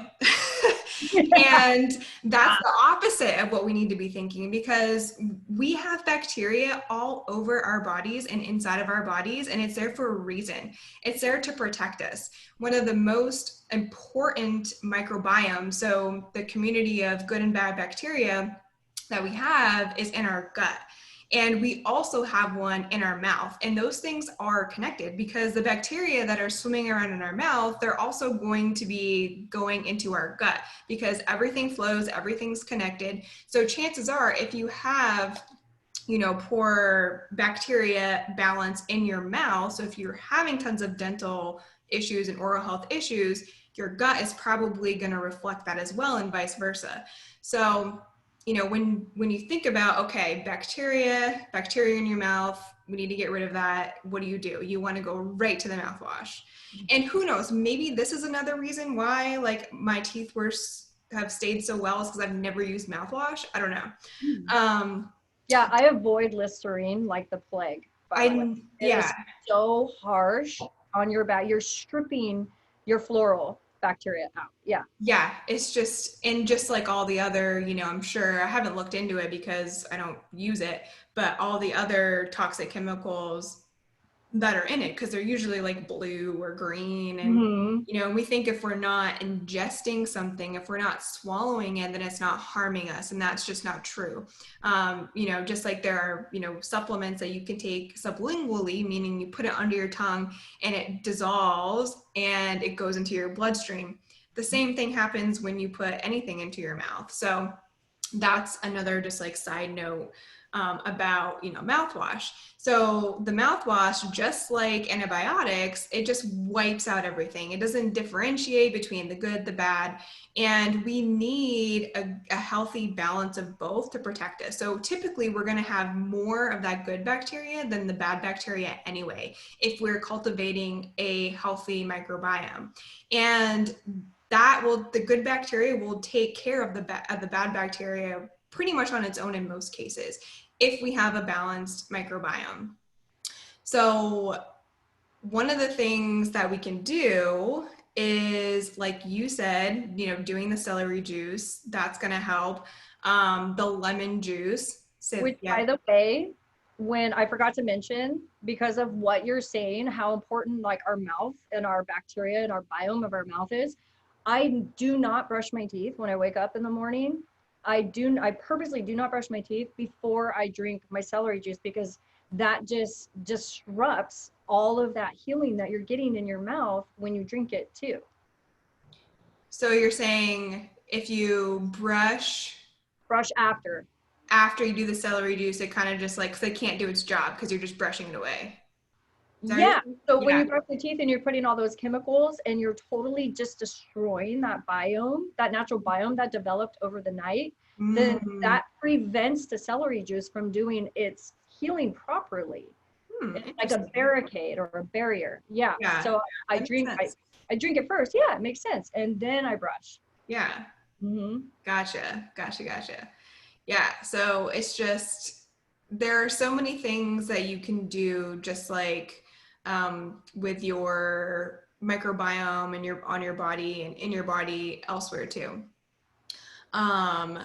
And that's the opposite of what we need to be thinking, because we have bacteria all over our bodies and inside of our bodies, and it's there for a reason. It's there to protect us. One of the most important microbiomes, so the community of good and bad bacteria that we have, is in our gut. And we also have one in our mouth. And those things are connected because the bacteria that are swimming around in our mouth, they're also going to be going into our gut because everything flows, everything's connected. So chances are, if you have poor bacteria balance in your mouth, so if you're having tons of dental issues and oral health issues, your gut is probably going to reflect that as well, and vice versa. So when you think about, okay, bacteria in your mouth, we need to get rid of that. What do? You want to go right to the mouthwash. And who knows, maybe this is another reason why like my teeth have stayed so well, is because I've never used mouthwash. I don't know. Yeah, I avoid Listerine like the plague, by the way. It Yeah. is so harsh on your back. You're stripping your floral bacteria out. Yeah. Yeah, it's just like all the other, I'm sure, I haven't looked into it because I don't use it, but all the other toxic chemicals that are in it, because they're usually like blue or green. And Mm-hmm. we think if we're not ingesting something, if we're not swallowing it, then it's not harming us, and that's just not true. Just like there are supplements that you can take sublingually, meaning you put it under your tongue and it dissolves and it goes into your bloodstream. The same thing happens when you put anything into your mouth. So that's another just like side note about, you know, mouthwash. So the mouthwash, just like antibiotics, it just wipes out everything. It doesn't differentiate between the good, the bad, and we need a healthy balance of both to protect us. So typically we're going to have more of that good bacteria than the bad bacteria anyway, if we're cultivating a healthy microbiome. And the good bacteria will take care of the bad bacteria pretty much on its own in most cases, if we have a balanced microbiome. So one of the things that we can do is, like you said, you know, doing the celery juice, that's going to help. The lemon juice. So, Which, yeah. by the way, when I forgot to mention, because of what you're saying, how important like our mouth and our bacteria and our biome of our mouth is, I do not brush my teeth when I wake up in the morning. I purposely do not brush my teeth before I drink my celery juice, because that just disrupts all of that healing that you're getting in your mouth when you drink it too. So you're saying if you brush Brush after you do the celery juice, it kind of just like, 'cause it can't do its job because you're just brushing it away. Yeah. So when Yeah. you brush your teeth and you're putting all those chemicals and you're totally just destroying that biome, that natural biome that developed over the night, then that prevents the celery juice from doing its healing properly. It's like a barricade or a barrier. Yeah. Yeah. So I That makes drink sense. I drink it first. Yeah, it makes sense. And then I brush. Yeah. Mm-hmm. Gotcha. Yeah. So it's just, there are so many things that you can do, just like with your microbiome and on your body and in your body elsewhere too. Um,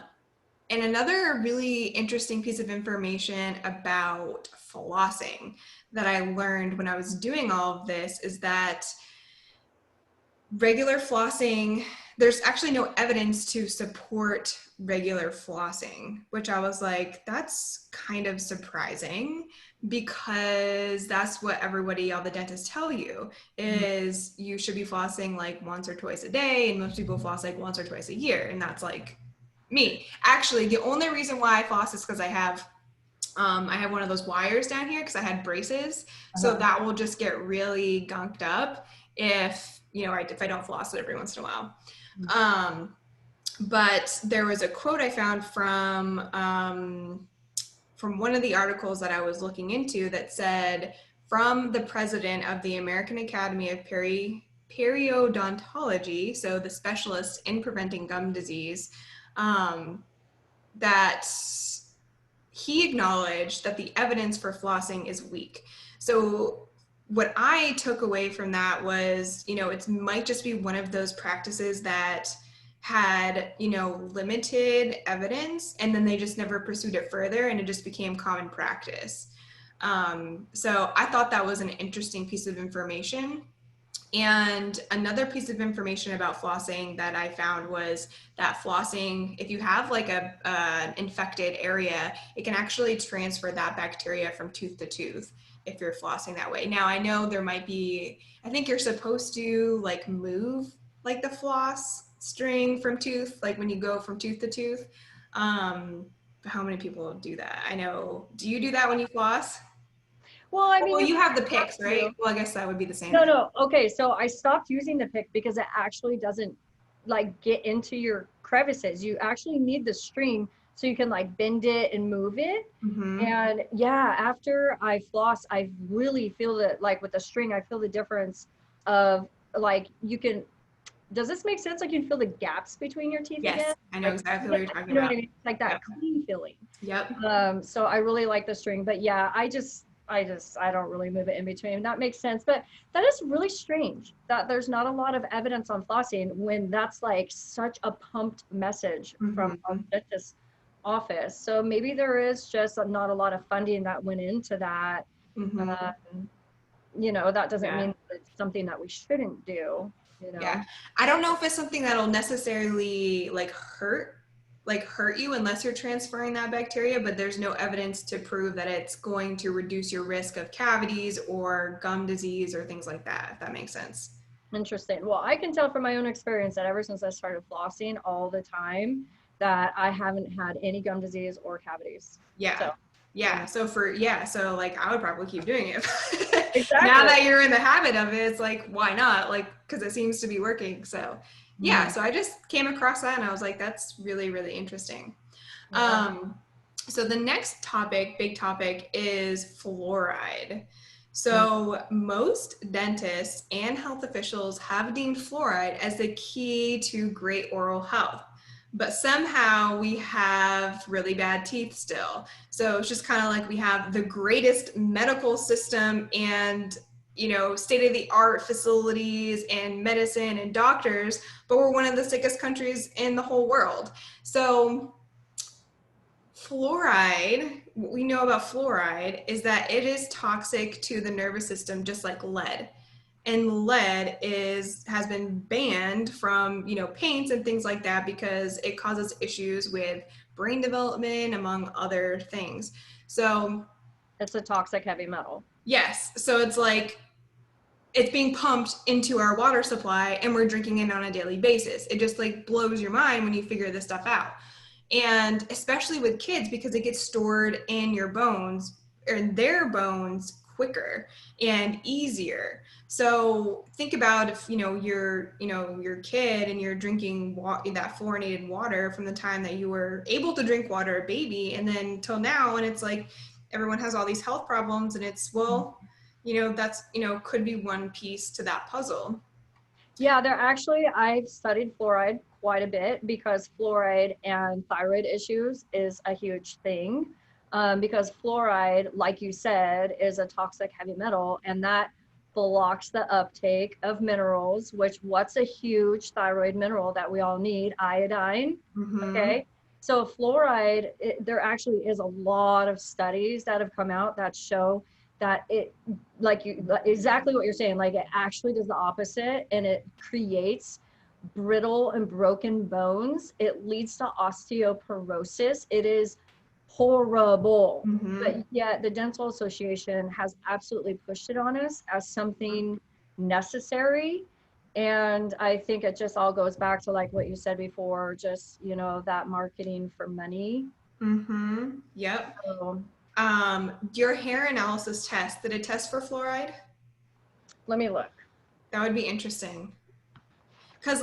and another really interesting piece of information about flossing that I learned when I was doing all of this is that regular flossing, there's actually no evidence to support regular flossing, which I was like, that's kind of surprising, because that's what all the dentists tell you is you should be flossing like once or twice a day, and most people floss like once or twice a year, and that's like me. Actually, the only reason why I floss is because I have one of those wires down here because I had braces. So that will just get really gunked up if, you know, if I don't floss it every once in a while. But there was a quote I found from one of the articles that I was looking into that said, from the president of the American Academy of Periodontology, so the specialist in preventing gum disease, that he acknowledged that the evidence for flossing is weak. So what I took away from that was, you know, it might just be one of those practices that had, you know, limited evidence, and then they just never pursued it further, and it just became common practice. So I thought that was an interesting piece of information. And another piece of information about flossing that I found was that flossing, if you have like an infected area, it can actually transfer that bacteria from tooth to tooth if you're flossing that way. Now, I know there might be, I think you're supposed to like move like the floss string from tooth, like when you go from tooth to tooth. How many people do that? I know. Do you do that when you floss? Well, I mean, Well, you have the have picks, right? to. Well, I guess that would be the same No, thing. no. Okay, so I stopped using the pick because it actually doesn't like get into your crevices. You actually need the string so you can like bend it and move it. And yeah, after I floss, I really feel that like with the string, I feel the difference of like you can, does this make sense? Like you can feel the gaps between your teeth Yes, again? I know Like, exactly what you're talking you know what about. I mean? It's like that Yep. clean feeling. Yep. So I really like the string, but yeah, I don't really move it in between. That makes sense. But that is really strange that there's not a lot of evidence on flossing when that's like such a pumped message from a dentist's office. So maybe there is just not a lot of funding that went into that. You know, that doesn't Yeah. mean that it's something that we shouldn't do, you Yeah. know? I don't know if it's something that'll necessarily hurt you unless you're transferring that bacteria, but there's no evidence to prove that it's going to reduce your risk of cavities or gum disease or things like that, if that makes sense. Interesting. Well, I can tell from my own experience that ever since I started flossing all the time, that I haven't had any gum disease or cavities. Yeah. So, Yeah. So so like I would probably keep doing it. Now exactly. that you're in the habit of it, it's like, why not? Like, because it seems to be working. So yeah, Mm, so I just came across that and I was like, that's really, really interesting. yeah. Um, so the next topic, big topic, is fluoride. Mm. So most dentists and health officials have deemed fluoride as the key to great oral health. But somehow we have really bad teeth still. So it's just kind of like we have the greatest medical system and state of the art facilities and medicine and doctors, but we're one of the sickest countries in the whole world. So fluoride, what we know about fluoride is that it is toxic to the nervous system, just like lead. And lead has been banned from paints and things like that because it causes issues with brain development, among other things. So It's a toxic heavy metal. yes, so it's like it's being pumped into our water supply and we're drinking it on a daily basis. It just like blows your mind when you figure this stuff out. And especially with kids, because it gets stored in your bones or in their bones quicker and easier. So think about if your kid and you're drinking that fluorinated water from the time that you were able to drink water, a baby, and then till now, and it's like everyone has all these health problems, and it's that's could be one piece to that puzzle. Yeah, I've studied fluoride quite a bit because fluoride and thyroid issues is a huge thing. Because fluoride, like you said, is a toxic heavy metal and that blocks the uptake of minerals, which what's a huge thyroid mineral that we all need? Iodine. Mm-hmm. Okay. So fluoride, there actually is a lot of studies that have come out that show that it exactly what you're saying, like it actually does the opposite and it creates brittle and broken bones. It leads to osteoporosis. It is horrible. Mm-hmm. But yet the dental association has absolutely pushed it on us as something necessary. And I think it just all goes back to like what you said before, just that marketing for money. Mm-hmm. Yep. So Your hair analysis test, did it test for fluoride? let me look. That would be interesting. Because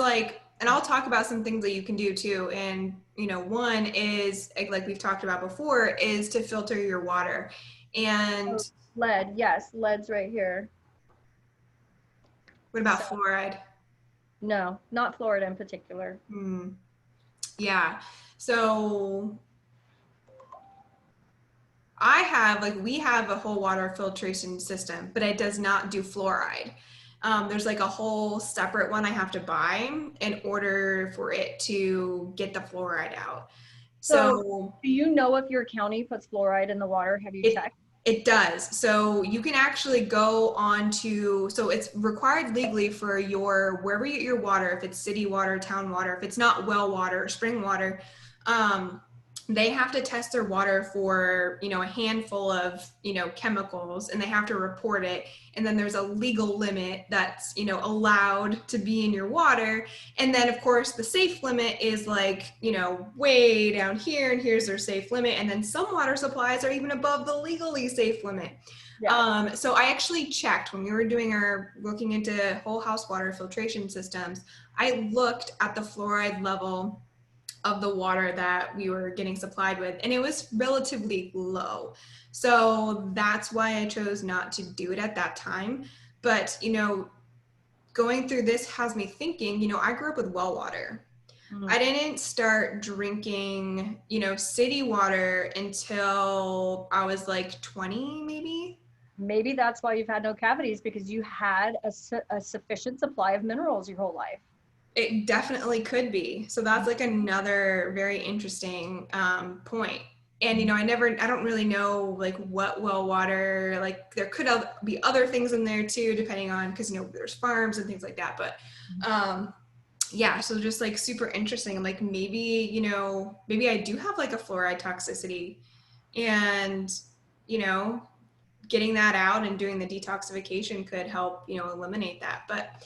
and I'll talk about some things that you can do too. And one is like we've talked about before, is to filter your water. And Oh, lead, yes, lead's right here. what about So fluoride? no, not Florida in particular. Hmm. Yeah. So we have a whole water filtration system, but it does not do fluoride. There's like a whole separate one I have to buy in order for it to get the fluoride out. So So do you know if your county puts fluoride in the water? Have you it checked? it does. So you can actually go on to, so it's required legally for wherever you get your water, if it's city water, town water, if it's not well water, spring water, um, they have to test their water for a handful of chemicals, and they have to report it, and then there's a legal limit that's allowed to be in your water, and then of course the safe limit is like way down here, and here's their safe limit, and then some water supplies are even above the legally safe limit. Yeah. So I actually checked when we were looking into whole house water filtration systems. I looked at the fluoride level of the water that we were getting supplied with, and it was relatively low. So that's why I chose not to do it at that time. But going through this has me thinking, I grew up with well water. Mm. I didn't start drinking city water until I was like 20 maybe. Maybe that's why you've had no cavities because you had a sufficient supply of minerals your whole life. It definitely could be. So that's like another very interesting point. And I don't really know like what well water, like there could be other things in there too, depending on, because there's farms and things like that. But yeah, so just like super interesting. I'm like, maybe I do have like a fluoride toxicity, and you know, getting that out and doing the detoxification could help eliminate that. But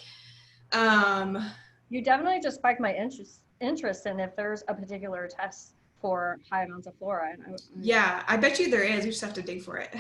You definitely just spiked my interest in if there's a particular test for high amounts of fluoride. Yeah, I bet you there is. We just have to dig for it.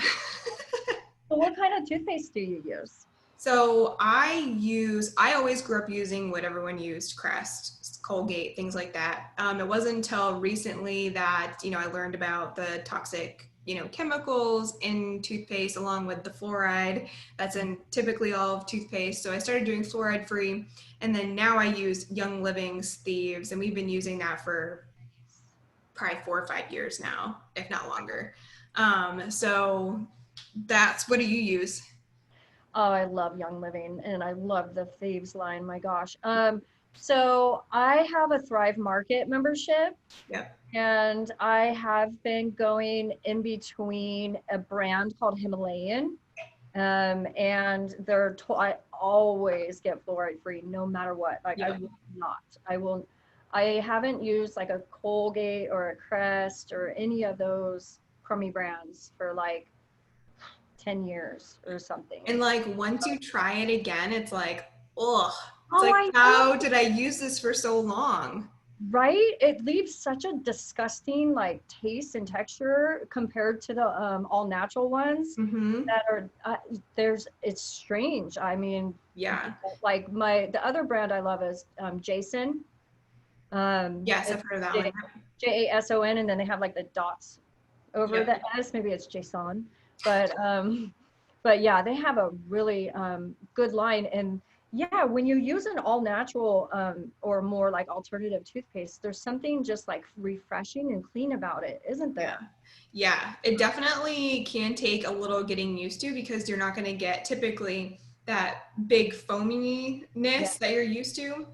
So what kind of toothpaste do you use? So I always grew up using what everyone used, Crest, Colgate, things like that. It wasn't until recently that, I learned about the toxic, chemicals in toothpaste along with the fluoride that's in typically all of toothpaste. So I started doing fluoride free. And then now I use Young Living's Thieves, and we've been using that for probably 4 or 5 years now, if not longer. So what do you use? Oh, I love Young Living and I love the Thieves line. My gosh. So I have a Thrive Market membership Yep. and I have been going in between a brand called Himalayan. And I always get fluoride free no matter what. Like Yep. I haven't used like a Colgate or a Crest or any of those crummy brands for like 10 years or something. And like once you try it again, it's like, ugh. It's Oh, like, I know, how did I use this for so long? right? It leaves such a disgusting like taste and texture compared to the all natural ones Mm-hmm. that are it's strange. I mean, Yeah. like the other brand I love is Jason. Yes, I've It's heard of that one. Jason, and then they have like the dots over Yep. the S. Maybe it's Jason, but but yeah, they have a really good line. And yeah, when you use an all natural or more like alternative toothpaste, there's something just like refreshing and clean about it, isn't Yeah. there? Yeah. It definitely can take a little getting used to because you're not going to get typically that big Yeah. foaminess that you're used to.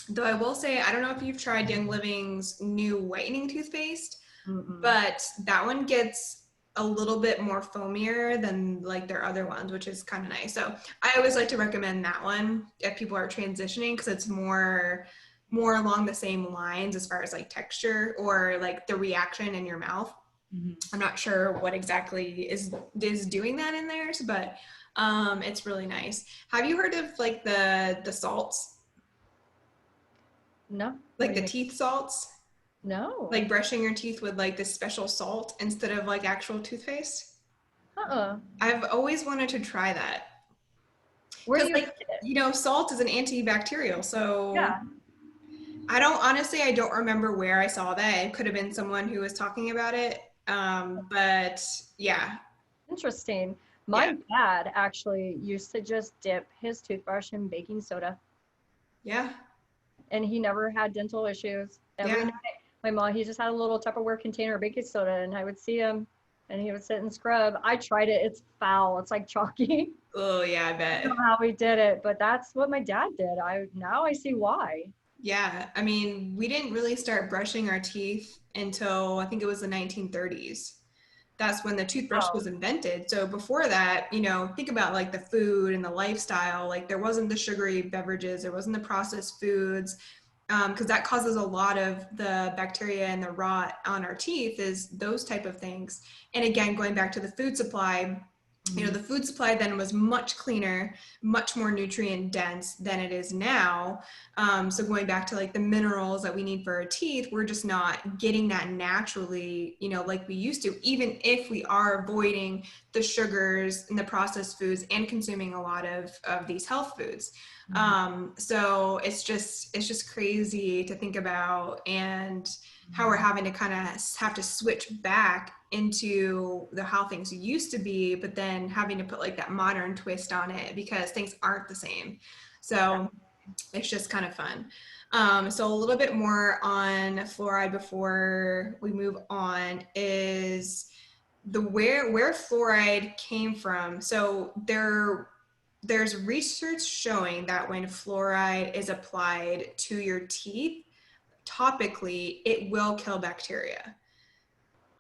Though I will say, I don't know if you've tried Young Living's new whitening toothpaste, Mm-mm. but that one gets a little bit more foamier than like their other ones, which is kind of nice. So I always like to recommend that one if people are transitioning because it's more along the same lines as far as like texture or like the reaction in your mouth. Mhm. I'm not sure what exactly is doing that in theirs, but it's really nice. Have you heard of like the salts, No, what like do you the mean? teeth salts? No. Like brushing your teeth with like this special salt instead of like actual toothpaste? Uh-uh. I've always wanted to try that Where do because you like, get it? salt is an antibacterial. So Yeah, I don't remember where I saw that. It could have been someone who was talking about it. But yeah, interesting. yeah, My dad actually used to just dip his toothbrush in baking soda, yeah, and he never had dental issues. Every yeah. night, my mom, he just had a little Tupperware container of baking soda, and I would see him, and he would sit and scrub. I tried it. It's foul. It's like chalky. Oh yeah, I I don't bet. know how he did it, but that's what my dad did. Now I see why. Yeah, I mean, we didn't really start brushing our teeth until I think it was the 1930s. That's when the toothbrush Oh, was invented. So before that, think about like the food and the lifestyle. Like there wasn't the sugary beverages, there wasn't the processed foods, because that causes a lot of the bacteria and the rot on our teeth is those type of things. And again, going back to the food supply, mhm. the food supply then was much cleaner, much more nutrient dense than it is now. So going back to like the minerals that we need for our teeth, we're just not getting that naturally, like we used to, even if we are avoiding the sugars and the processed foods and consuming a lot of these health foods. Mhm. So it's just crazy to think about and how we're having to kind of have to switch back into how things used to be, but then having to put like that modern twist on it because things aren't the same. So it's just kind of fun. So a little bit more on fluoride before we move on is where fluoride came from. So there's research showing that when fluoride is applied to your teeth topically, it will kill bacteria.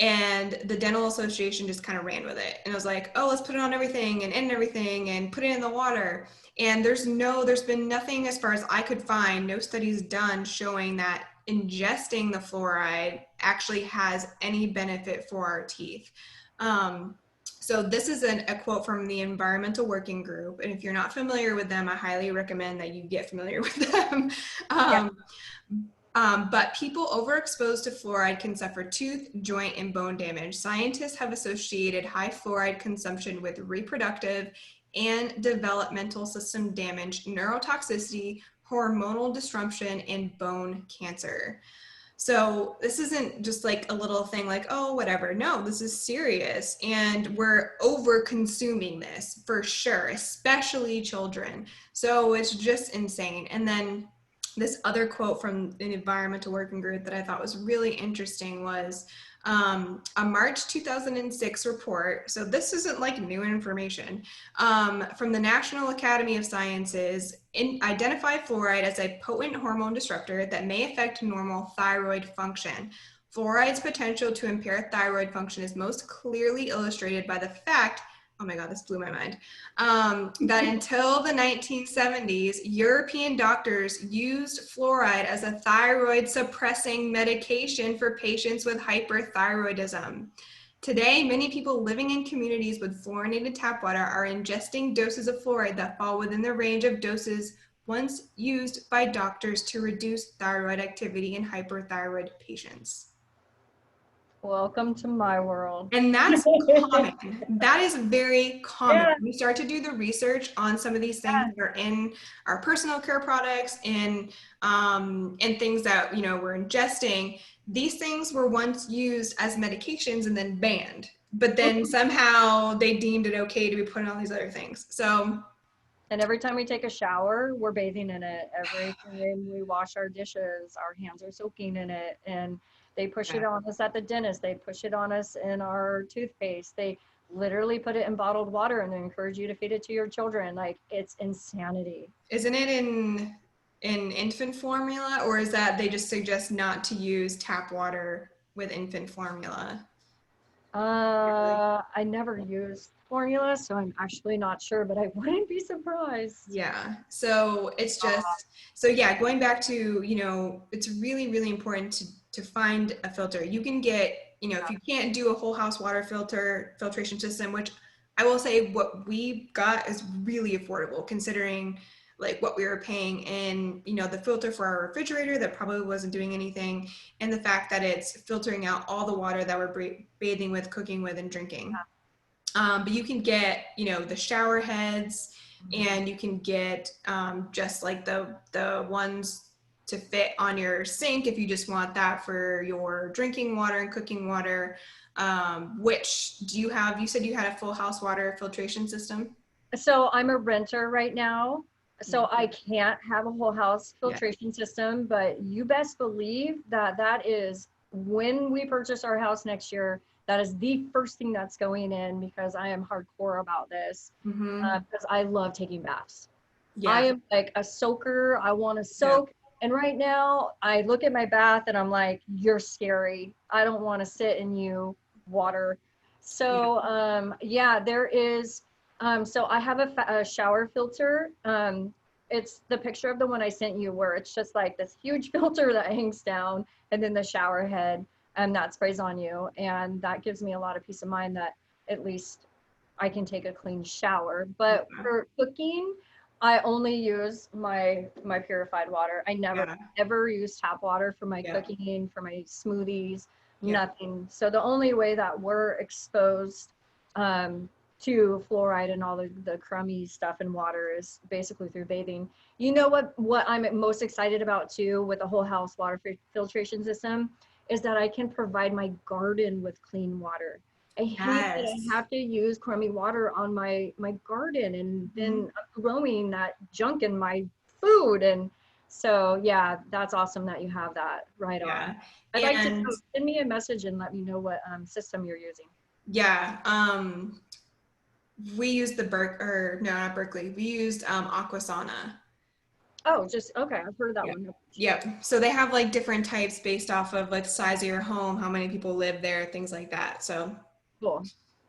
And the dental association just kind of ran with it and was like, oh, let's put it on everything and in everything and put it in the water. And there's been nothing as far as I could find, no studies done showing that ingesting the fluoride actually has any benefit for our teeth. So this is a quote from the Environmental Working Group. And if you're not familiar with them, I highly recommend that you get familiar with them. Yeah. But people overexposed to fluoride can suffer tooth, joint, and bone damage. Scientists have associated high fluoride consumption with reproductive and developmental system damage, neurotoxicity, hormonal disruption, and bone cancer. So this isn't just like a little thing like, oh, whatever. No, this is serious. And we're over consuming this for sure, especially children. So it's just insane. And then this other quote from an environmental working group that I thought was really interesting was a March 2006 report. So this isn't like new information from the National Academy of Sciences identify fluoride as a potent hormone disruptor that may affect normal thyroid function. Fluoride's potential to impair thyroid function is most clearly illustrated by the fact, oh my God, this blew my mind, that until the 1970s, European doctors used fluoride as a thyroid suppressing medication for patients with hyperthyroidism. Today, many people living in communities with fluorinated tap water are ingesting doses of fluoride that fall within the range of doses once used by doctors to reduce thyroid activity in hyperthyroid patients. Welcome to my world. And that's common. That is very common. Yeah. We start to do the research on some of these things that are in our personal care products and things that, you know, we're ingesting. These things were once used as medications and then banned, but then somehow they deemed it okay to be put in all these other things. So, and every time we take a shower, we're bathing in it. Every time we wash our dishes, our hands are soaking in it. And they push it on us at the dentist. They push it on us in our toothpaste. They literally put it in bottled water and they encourage you to feed it to your children. Like, it's insanity. Isn't it in infant formula, or is that they just suggest not to use tap water with infant formula? I never used formula, so I'm actually not sure, but I wouldn't be surprised. Yeah. So it's just, so yeah, going back to, you know, it's really, really important to find a filter. You can get, you know, if you can't do a whole house water filtration system, which I will say what we got is really affordable considering like what we were paying, and, you know, the filter for our refrigerator that probably wasn't doing anything, and the fact that it's filtering out all the water that we're bathing with, cooking with, and drinking. But you can get, you know, the shower heads, and you can get just like the ones to fit on your sink if you just want that for your drinking water and cooking water. Which do you have? You said you had a full house water filtration system. So I'm a renter right now, so I can't have a whole house filtration system, but you best believe that that is when we purchase our house next year, that is the first thing that's going in, because I am hardcore about this, because I love taking baths. I am like a soaker. I want to soak. And right now I look at my bath and I'm like, you're scary. I don't want to sit in you water. So there is, so I have a shower filter. It's the picture of the one I sent you where it's just like this huge filter that hangs down, and then the shower head that sprays on you. And that gives me a lot of peace of mind that at least I can take a clean shower. But for cooking, I only use my purified water. I never ever use tap water for my cooking, for my smoothies, nothing. So the only way that we're exposed to fluoride and all the crummy stuff in water is basically through bathing. You know what I'm most excited about too with the whole house water filtration system is that I can provide my garden with clean water. I hate that I have to use crummy water on my garden, and then growing that junk in my food. And so, yeah, that's awesome that you have that right on. I'd like to know, send me a message and let me know what system you're using. Yeah. We used the not Berkeley. We used Aquasana. Oh, just, okay. I've heard of that one. Yep. So they have like different types based off of like the size of your home, how many people live there, things like that. So cool.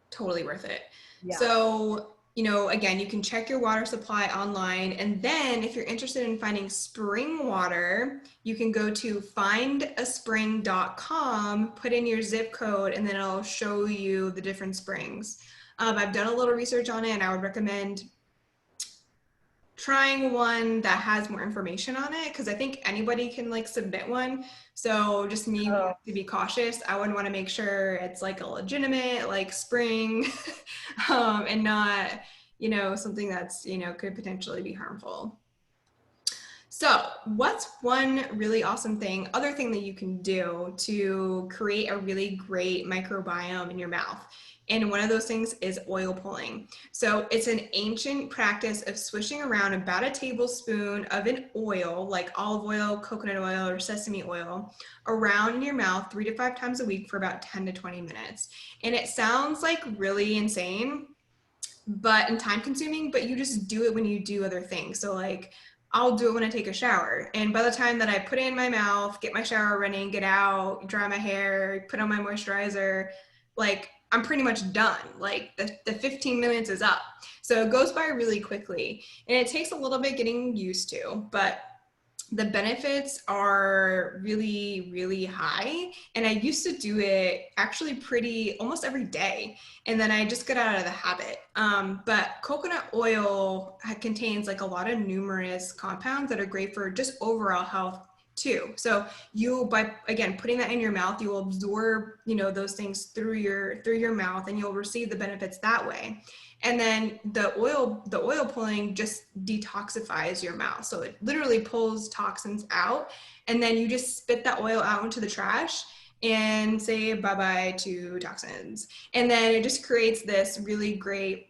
Totally worth it. Yeah. So, you know, again, you can check your water supply online. And then if you're interested in finding spring water, you can go to findaspring.com, put in your zip code, and then it'll show you the different springs. I've done a little research on it, and I would recommend trying one that has more information on it, because I think anybody can like submit one. So just me Oh, to be cautious, I would want to make sure it's like a legitimate like spring, and not, something that's, could potentially be harmful. So, what's one really awesome other thing that you can do to create a really great microbiome in your mouth? And one of those things is oil pulling. So, it's an ancient practice of swishing around about a tablespoon of an oil, like olive oil, coconut oil, or sesame oil, around in your mouth 3 to 5 times a week for about 10 to 20 minutes. And it sounds like really insane, and time consuming, but you just do it when you do other things. So like I'll do it when I take a shower. And by the time that I put it in my mouth, get my shower running, get out, dry my hair, put on my moisturizer, like I'm pretty much done. Like the 15 minutes is up. So it goes by really quickly. And it takes a little bit getting used to, but the benefits are really, really high. And I used to do it actually almost every day. And then I just got out of the habit. But coconut oil contains like a lot of numerous compounds that are great for just overall health too. So by again putting that in your mouth, you will absorb, those things through your mouth, and you'll receive the benefits that way. And then the oil pulling just detoxifies your mouth. So it literally pulls toxins out, and then you just spit that oil out into the trash and say bye-bye to toxins. And then it just creates this really great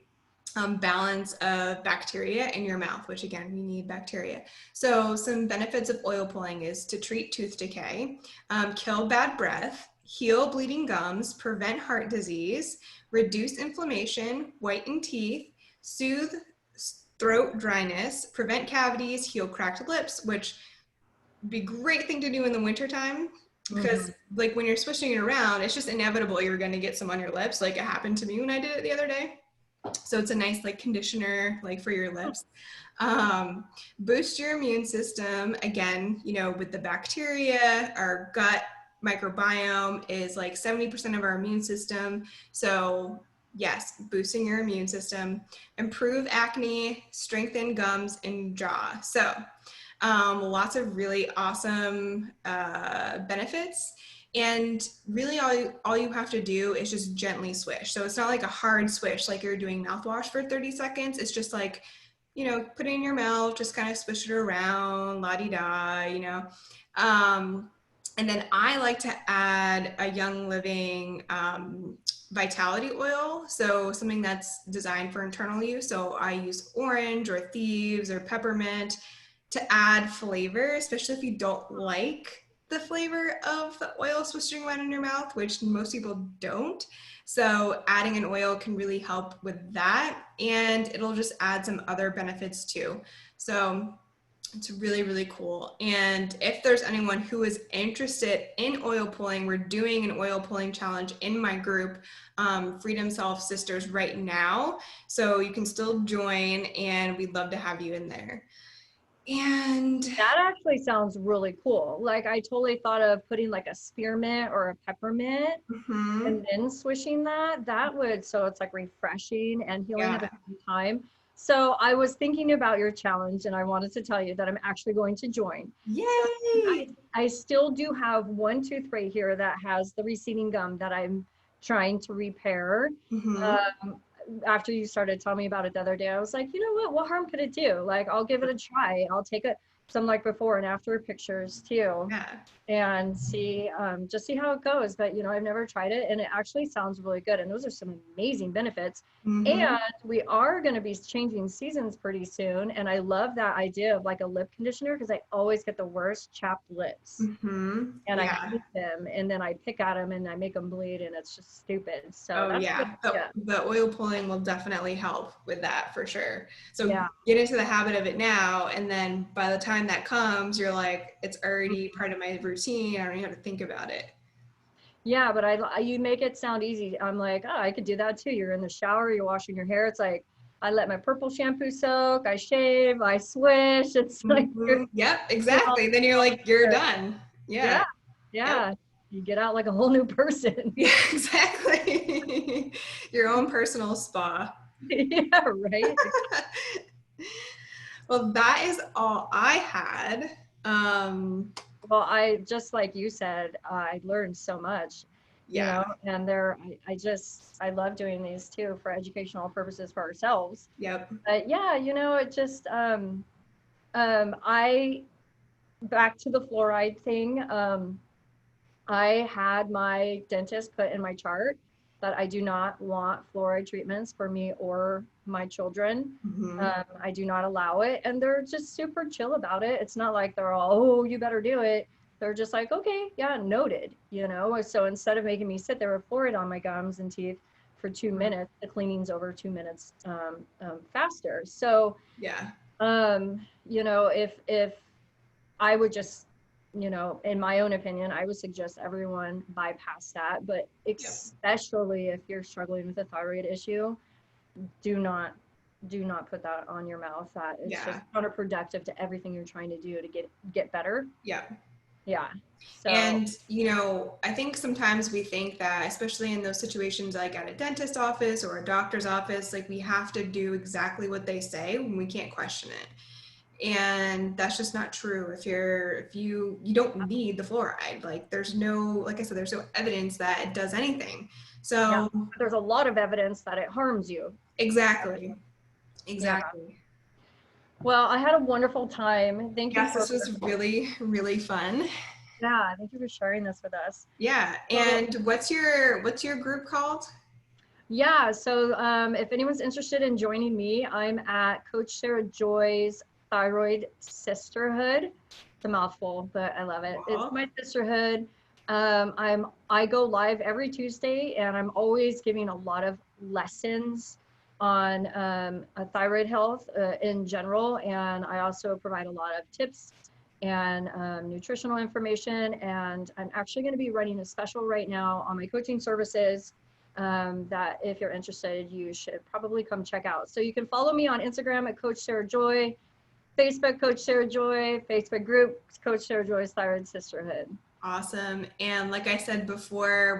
balance of bacteria in your mouth, which again, we need bacteria. So some benefits of oil pulling is to treat tooth decay, kill bad breath, heal bleeding gums, prevent heart disease, reduce inflammation, whiten teeth, soothe throat dryness, prevent cavities, heal cracked lips, which would be a great thing to do in the wintertime. Because like when you're swishing it around, it's just inevitable you're going to get some on your lips. Like it happened to me when I did it the other day. So it's a nice like conditioner like for your lips. Boost your immune system. Again, with the bacteria, our gut microbiome is like 70% of our immune system. So yes, boosting your immune system. Improve acne, strengthen gums and jaw. So lots of really awesome benefits. And really all you have to do is just gently swish. So it's not like a hard swish like you're doing mouthwash for 30 seconds. It's just like, put it in your mouth, just kind of swish it around, la-di-da, and then I like to add a Young Living vitality oil. So something that's designed for internal use. So I use orange or thieves or peppermint to add flavor, especially if you don't like the flavor of the oil swishing around in your mouth, which most people don't. So adding an oil can really help with that, and it'll just add some other benefits too. So it's really, really cool. And if there's anyone who is interested in oil pulling, we're doing an oil pulling challenge in my group, Freedom Self Sisters, right now. So you can still join, and we'd love to have you in there. And that actually sounds really cool. Like I totally thought of putting like a spearmint or a peppermint and then swishing that would, so it's like refreshing and healing at the same time. So I was thinking about your challenge, and I wanted to tell you that I'm actually going to join. Yay! So I still do have one tooth right here that has the receding gum that I'm trying to repair. After you started telling me about it the other day, I was like, you know what harm could it do? Like, I'll give it a try. I'll take some like before and after pictures too, and see, just see how it goes. But I've never tried it, and it actually sounds really good. And those are some amazing benefits. And we are going to be changing seasons pretty soon. And I love that idea of like a lip conditioner, because I always get the worst chapped lips, and I hate them. And then I pick at them and I make them bleed, and it's just stupid. So the oil pulling will definitely help with that for sure. So get into the habit of it now, and then by the time that comes, you're like, it's already part of my routine. I don't even have to think about it. Yeah, but you make it sound easy. I'm like, oh, I could do that too. You're in the shower, you're washing your hair. It's like, I let my purple shampoo soak, I shave, I swish. It's like, yep, exactly. Then you're like, you're done. Yeah. Yep. You get out like a whole new person. Yeah, exactly. Your own personal spa. Yeah, right. Well, that is all I had. Well, I just like you said, I learned so much, you Yeah. know, and I love doing these too for educational purposes for ourselves. Yep. But yeah, you know, it just, I, back to the fluoride thing, I had my dentist put in my chart that I do not want fluoride treatments for me or my children. Mm-hmm. I do not allow it. And they're just super chill about it. It's not like they're all, oh, you better do it. They're just like, okay, yeah, noted, you know? So instead of making me sit there with fluoride on my gums and teeth for 2 minutes, the cleaning's over 2 minutes faster. So, Yeah. you know, if I would just, you know, in my own opinion, I would suggest everyone bypass that. But Yep. especially if you're struggling with a thyroid issue, do not put that on your mouth. That it's just Yeah. counterproductive to everything you're trying to do to get better. Yeah. Yeah. So And, you know, I think sometimes we think that, especially in those situations like at a dentist office or a doctor's office, like we have to do exactly what they say when we can't question it. And that's just not true. If you don't need the fluoride, like there's no, like I said, there's no evidence that it does anything. yeah, So there's a lot of evidence that it harms you. exactly. Yeah. Exactly. Well, I had a wonderful time. Thank you Yes, for this was really, really fun. yeah, thank you for sharing this with us. Yeah. So, And what's your group called? yeah, so if anyone's interested in joining me, I'm at Coach Sarah Joy's Thyroid Sisterhood. It's a mouthful, but I love it. It's Well, my sisterhood. I go live every Tuesday, and I'm always giving a lot of lessons on thyroid health in general, and I also provide a lot of tips and nutritional information. And I'm actually going to be running a special right now on my coaching services that if you're interested, you should probably come check out. So you can follow me on Instagram at Coach Sarah Joy, Facebook Coach Sarah Joy, Facebook group Coach Sarah Joy's Thyroid Sisterhood. awesome. And like I said before,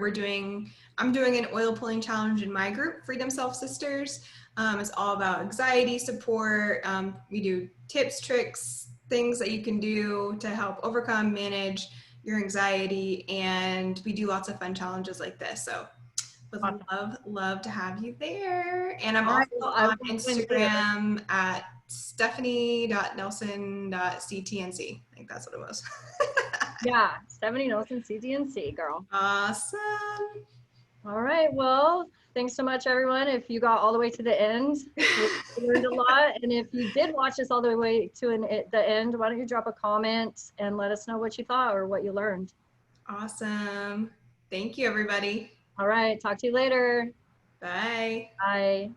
I'm doing an oil pulling challenge in my group, Freedom Self Sisters. It's all about anxiety support. We do tips, tricks, things that you can do to help overcome, manage your anxiety. And we do lots of fun challenges like this. So would Awesome. love to have you there. And I'm All right, also well, I on will join there. Instagram at stephanie.nelson.ctnc. I think that's what it was. Yeah, Stephanie Nelson, CDNC, girl. Awesome. All right, well, thanks so much, everyone. If you got all the way to the end, we learned a lot. And if you did watch this all the way to the end, why don't you drop a comment and let us know what you thought or what you learned. Awesome. Thank you, everybody. All right, talk to you later. Bye. Bye.